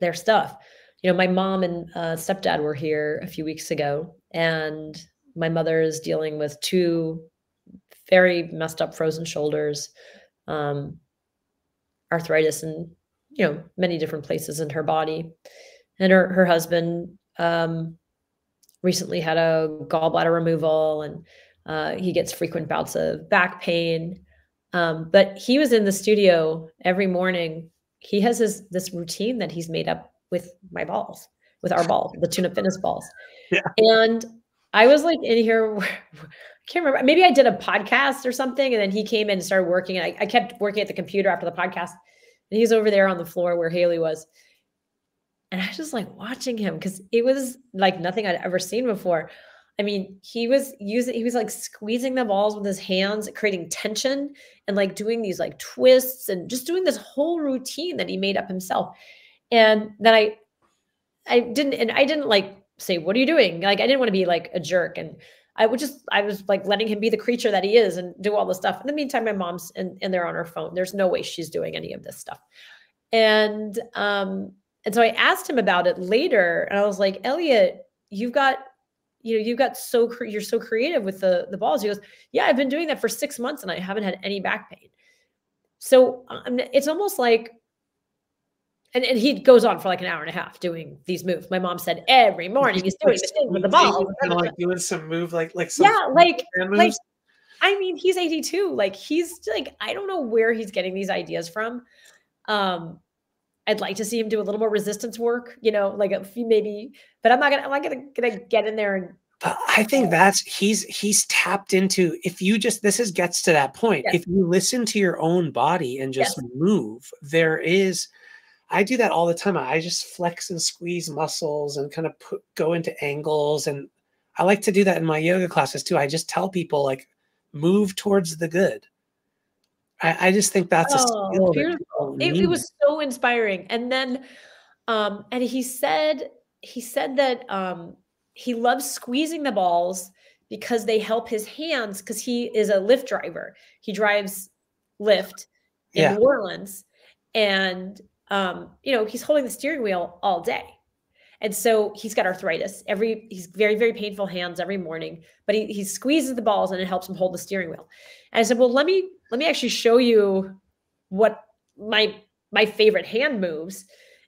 their stuff. My mom and stepdad were here a few weeks ago, and my mother is dealing with 2 very messed up frozen shoulders, arthritis, and many different places in her body. And her husband recently had a gallbladder removal, and He gets frequent bouts of back pain. But he was in the studio every morning. He has this routine that he's made up with my balls, with our balls, the Tune Up Fitness balls. Yeah. And I was like in here, I can't remember. Maybe I did a podcast or something. And then he came in and started working. And I kept working at the computer after the podcast. And he's over there on the floor where Haley was. And I was just like watching him because it was like nothing I'd ever seen before. I mean, he was like squeezing the balls with his hands, creating tension and like doing these like twists and just doing this whole routine that he made up himself. And then I didn't like say, what are you doing? Like, I didn't want to be like a jerk. And I was like letting him be the creature that he is and do all this stuff. In the meantime, my mom's in there on her phone. There's no way she's doing any of this stuff. And so I asked him about it later and I was like, Elliot, you're so creative with the balls. He goes, yeah, I've been doing that for 6 months and I haven't had any back pain. So it's almost like, and he goes on for like an hour and a half doing these moves. My mom said every morning he's doing the thing with the ball. Kind of like doing some move, like some I mean, he's 82. Like he's like, I don't know where he's getting these ideas from. I'd like to see him do a little more resistance work, like a few maybe, but I'm not gonna get in there and. I think he's tapped into, gets to that point. Yes. If you listen to your own body and just move, I do that all the time. I just flex and squeeze muscles and kind of go into angles. And I like to do that in my yoga classes too. I just tell people like, move towards the good. I just think that's a skill. Beautiful. It was so inspiring. And then, and he said that he loves squeezing the balls because they help his hands because he is a Lyft driver. He drives Lyft in New Orleans and, he's holding the steering wheel all day. And so he's got arthritis. He's very, very painful hands every morning, but he squeezes the balls and it helps him hold the steering wheel. And I said, well, let me actually show you what my favorite hand moves.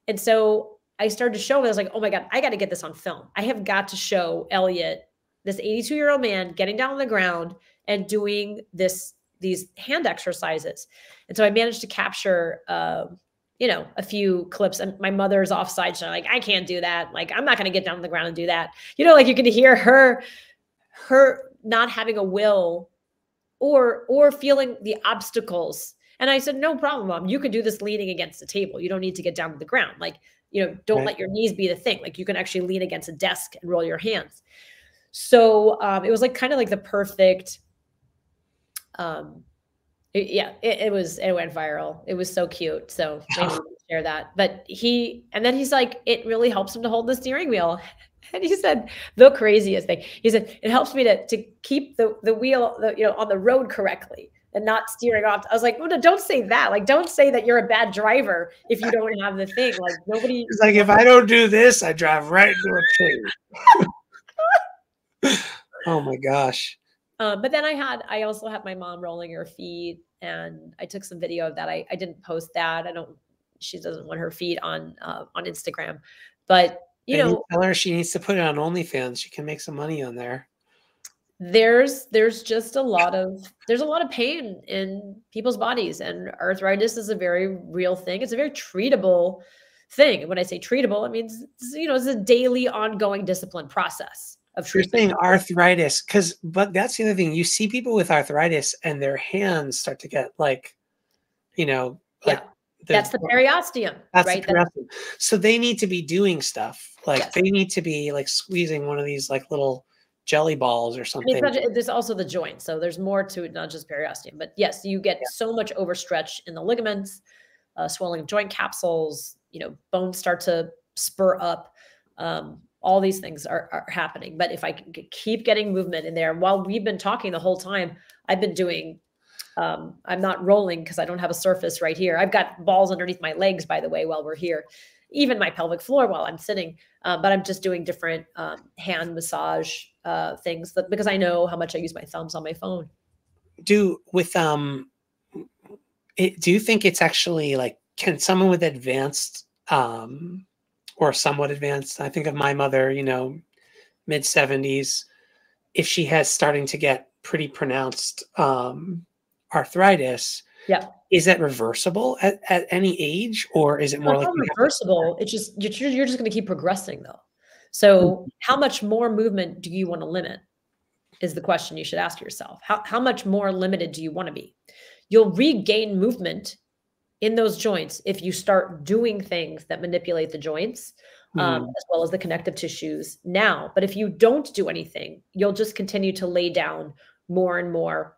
And so I started to show him, I was like, oh my God, I got to get this on film. I have got to show Elliot, this 82-year-old man, getting down on the ground and doing these hand exercises. And so I managed to capture, a few clips, and my mother's offside. So like, I can't do that. Like, I'm not going to get down on the ground and do that. Like you can hear her not having a will or feeling the obstacles. And I said, no problem, Mom. You can do this leaning against the table. You don't need to get down to the ground. Like, don't let your knees be the thing. Like you can actually lean against a desk and roll your hands. So it was like kind of like the perfect, it went viral. It was so cute. So maybe we can share that. But then he's like, it really helps him to hold the steering wheel. And he said the craziest thing. He said, it helps me to keep the wheel, on the road correctly and not steering off. I was like, well, no, don't say that. Like, don't say that you're a bad driver if you don't have the thing. Like nobody. It's like, if I don't do this, I drive right into a tree. Oh my gosh. But then I also had my mom rolling her feet and I took some video of that. I didn't post that. She doesn't want her feet on Instagram, but tell her she needs to put it on OnlyFans. She can make some money on there. There's just a lot of pain in people's bodies, and arthritis is a very real thing. It's a very treatable thing. And when I say treatable, it means, it's a daily ongoing discipline process of treatment. You're saying arthritis, but that's the other thing. You see people with arthritis and their hands start to get that's the periosteum. That's right? the periosteum. So they need to be doing stuff. Like they need to be like squeezing one of these like little jelly balls or something. There's also the joint. So there's more to it, not just periosteum. But yes, you get so much overstretch in the ligaments, swelling of joint capsules, bones start to spur up. All these things are happening. But if I keep getting movement in there, while we've been talking the whole time, I've been doing, I'm not rolling because I don't have a surface right here. I've got balls underneath my legs, by the way, while we're here, even my pelvic floor while I'm sitting. But I'm just doing different hand massage things because I know how much I use my thumbs on my phone. Do you think it's actually like, can someone with advanced or somewhat advanced, I think of my mother, mid 70s, if she has starting to get pretty pronounced arthritis. Yeah. Is that reversible at any age, or is it more It's like not you have to- reversible. It's just you're just going to keep progressing though. So how much more movement do you want to limit is the question you should ask yourself. How much more limited do you want to be? You'll regain movement in those joints if you start doing things that manipulate the joints, as well as the connective tissues now. But if you don't do anything, you'll just continue to lay down more and more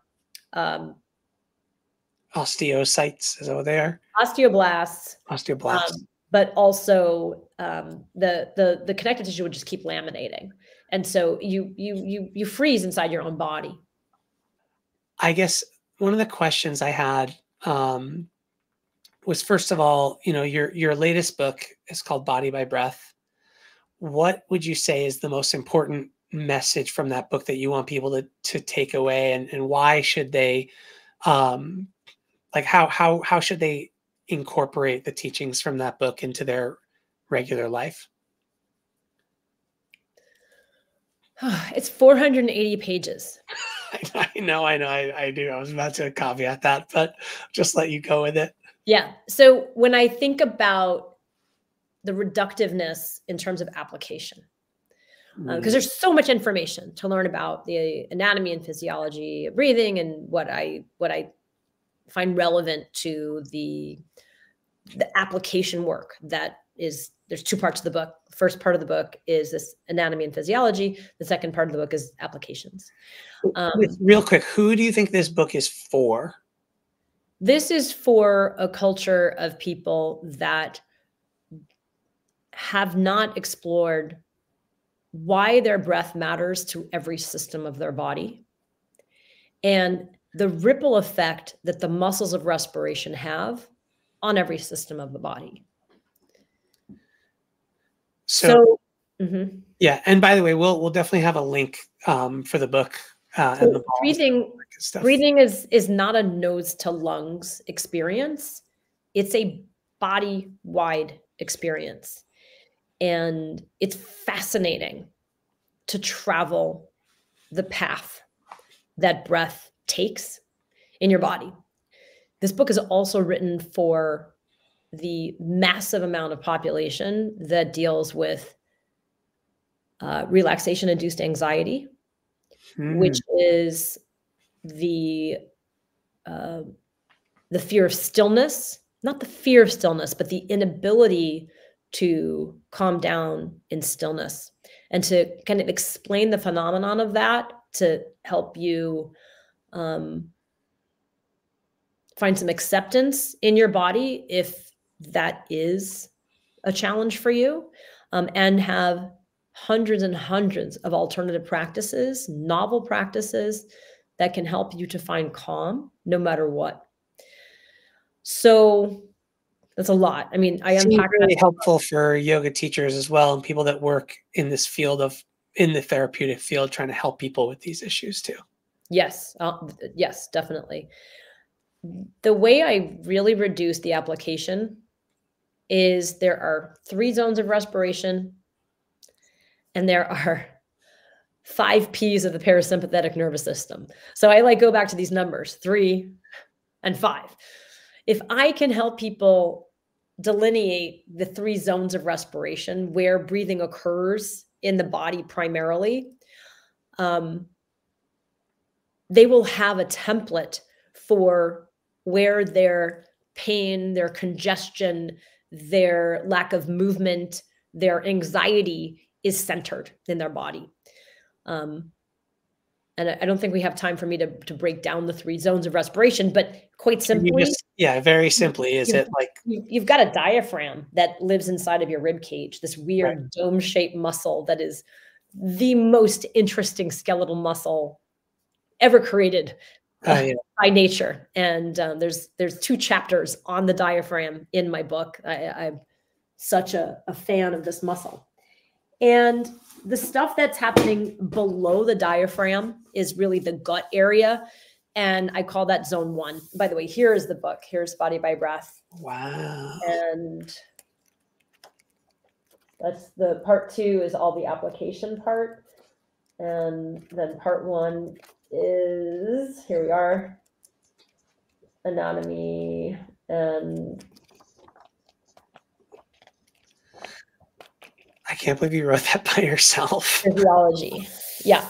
osteocytes, is that what they are? osteoblasts, Osteoblasts. but also the connective tissue would just keep laminating, and so you freeze inside your own body. I guess one of the questions I had was, first of all, your latest book is called Body by Breath. What would you say is the most important message from that book that you want people to take away, and why should they, like how should they incorporate the teachings from that book into their regular life? It's 480 pages. I know. I do. I was about to caveat that, but just let you go with it. Yeah. So when I think about the reductiveness in terms of application, because there's so much information to learn about the anatomy and physiology of breathing, and what I find relevant to the application work that is, there's two parts of the book. The first part of the book is this anatomy and physiology. The second part of the book is applications. Real quick, who do you think this book is for? This is for a culture of people that have not explored why their breath matters to every system of their body, and the ripple effect that the muscles of respiration have on every system of the body. So yeah. And by the way, we'll definitely have a link for the book. And the breathing is not a nose to lungs experience. It's a body-wide experience. And it's fascinating to travel the path that breath takes in your body. This book is also written for the massive amount of population that deals with relaxation-induced anxiety, which is the fear of stillness, not the fear of stillness, but the inability to calm down in stillness, and to kind of explain the phenomenon of that to help you find some acceptance in your body if that is a challenge for you, and have hundreds and hundreds of alternative practices, novel practices that can help you to find calm no matter what. So that's a lot. I mean, I unpack really helpful for yoga teachers as well, and people that work in this field in the therapeutic field, trying to help people with these issues too. Yes. Yes, definitely. The way I really reduce the application is there are 3 zones of respiration, and there are 5 Ps of the parasympathetic nervous system. So I go back to these numbers, 3 and 5. If I can help people delineate the 3 zones of respiration where breathing occurs in the body primarily, they will have a template for where their pain, their congestion, their lack of movement, their anxiety is centered in their body. And I don't think we have time for me to break down the 3 zones of respiration, but quite simply, very simply, you've got a diaphragm that lives inside of your rib cage, this weird dome-shaped muscle that is the most interesting skeletal muscle ever created by nature. And there's 2 chapters on the diaphragm in my book. I'm such a fan of this muscle. And the stuff that's happening below the diaphragm is really the gut area. And I call that zone 1. By the way, here is the book. Here's Body by Breath. Wow. And that's the part 2 is all the application part. And then part 1 is, here we are, anatomy and I can't believe you wrote that by yourself. physiology. Yeah.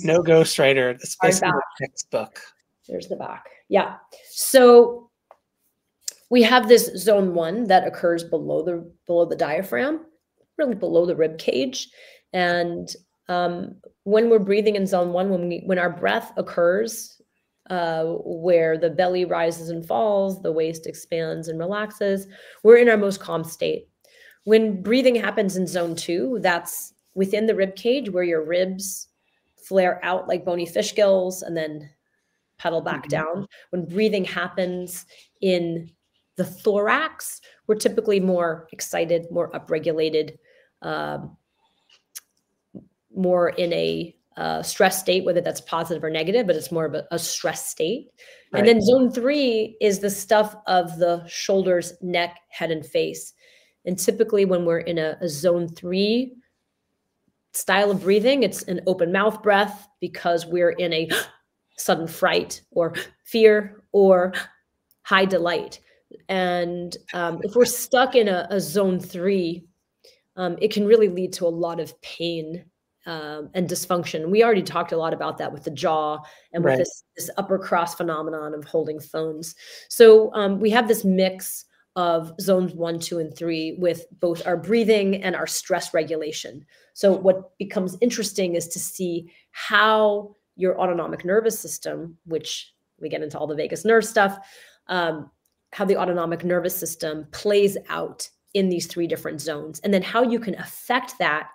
No ghostwriter. That's basically back. a textbook. There's the back. Yeah. So we have this zone 1 that occurs below the diaphragm, really below the rib cage. And when we're breathing in zone 1, when our breath occurs, where the belly rises and falls, the waist expands and relaxes, we're in our most calm state. When breathing happens in zone 2, that's within the rib cage where your ribs flare out like bony fish gills and then pedal back down. When breathing happens in the thorax, we're typically more excited, more upregulated, more in a stress state, whether that's positive or negative, but it's more of a stress state. Right. And then zone 3 is the stuff of the shoulders, neck, head, and face. And typically when we're in a zone 3 style of breathing, it's an open mouth breath because we're in a sudden fright or fear or high delight. And if we're stuck in a zone 3, it can really lead to a lot of pain and dysfunction. We already talked a lot about that with the jaw and with this upper cross phenomenon of holding phones. So we have this mix of zones 1, 2, and 3 with both our breathing and our stress regulation. So what becomes interesting is to see how your autonomic nervous system, which we get into all the vagus nerve stuff, how the autonomic nervous system plays out in these 3 different zones, and then how you can affect that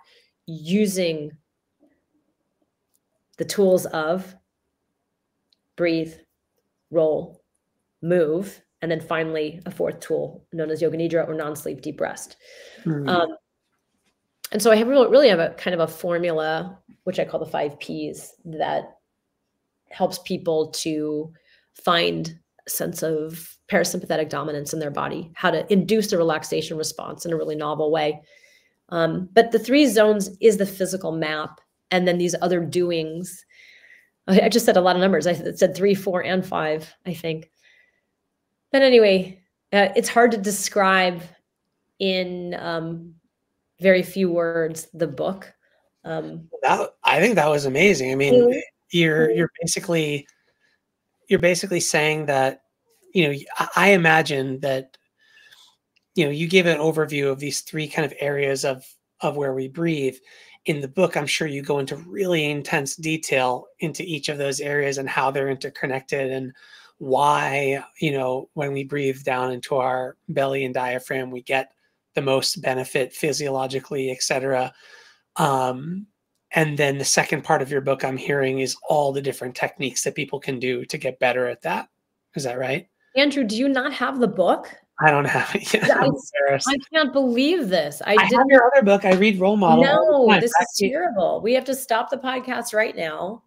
using the tools of breathe, roll, move, and then finally a 4th tool known as Yoga Nidra or non-sleep deep rest. Mm-hmm. And so I really have a kind of a formula, which I call the 5 Ps, that helps people to find a sense of parasympathetic dominance in their body, how to induce the relaxation response in a really novel way. But the 3 zones is the physical map. And then these other doings, I just said a lot of numbers. I said 3, 4, and 5, I think. But anyway, it's hard to describe in very few words the book. I think that was amazing. I mean, you're basically saying that, I imagine that, you gave an overview of these 3 kind of areas of where we breathe. In the book, I'm sure you go into really intense detail into each of those areas and how they're interconnected and why, when we breathe down into our belly and diaphragm, we get the most benefit physiologically, et cetera. And then the second part of your book I'm hearing is all the different techniques that people can do to get better at that. Is that right? Andrew, do you not have the book? I don't have it yet. I can't believe this. I have your other book. I read Role Model. No, this is terrible. We have to stop the podcast right now.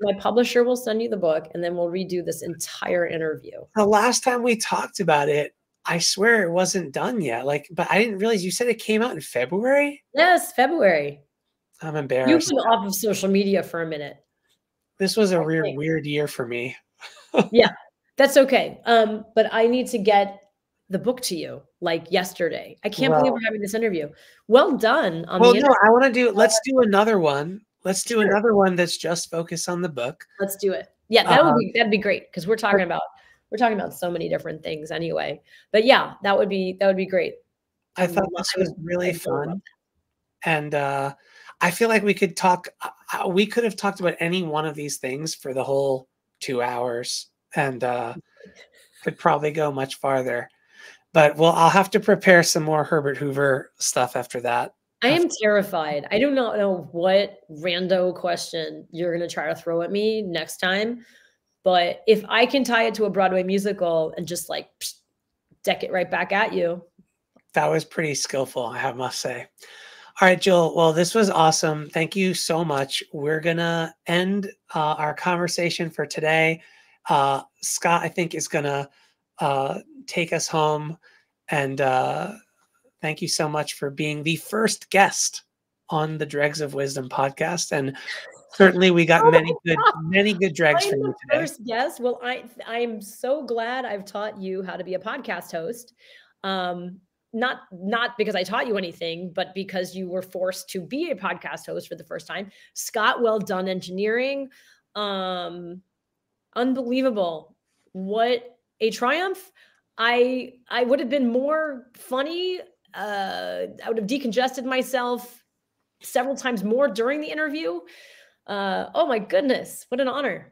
My publisher will send you the book and then we'll redo this entire interview. The last time we talked about it, I swear it wasn't done yet. But I didn't realize you said it came out in February? Yes, February. I'm embarrassed. You've been off of social media for a minute. This was a weird year for me. Yeah, that's okay. But I need to get the book to you like yesterday. I can't believe we're having this interview. Well done. I want to let's do another one. Let's do another one that's just focused on the book. Let's do it. Yeah, that'd be great because we're talking about so many different things anyway. But yeah, that would be great. I thought this was really fun. And I feel like we could have talked about any one of these things for the whole 2 hours and could probably go much farther. But I'll have to prepare some more Herbert Hoover stuff after that. I am terrified. I do not know what rando question you're going to try to throw at me next time. But if I can tie it to a Broadway musical and just deck it right back at you. That was pretty skillful, I must say. All right, Jill. Well, this was awesome. Thank you so much. We're going to end our conversation for today. Scott, I think, is going to take us home. And thank you so much for being the first guest on the Dregs of Wisdom podcast. And Certainly, we got Oh many good dregs I'm from the you today. first guest. Well, I'm so glad I've taught you how to be a podcast host. Not because I taught you anything, but because you were forced to be a podcast host for the first time. Scott, well done engineering. Unbelievable. What a triumph. I would have been more funny. I would have decongested myself several times more during the interview. Oh my goodness, what an honor.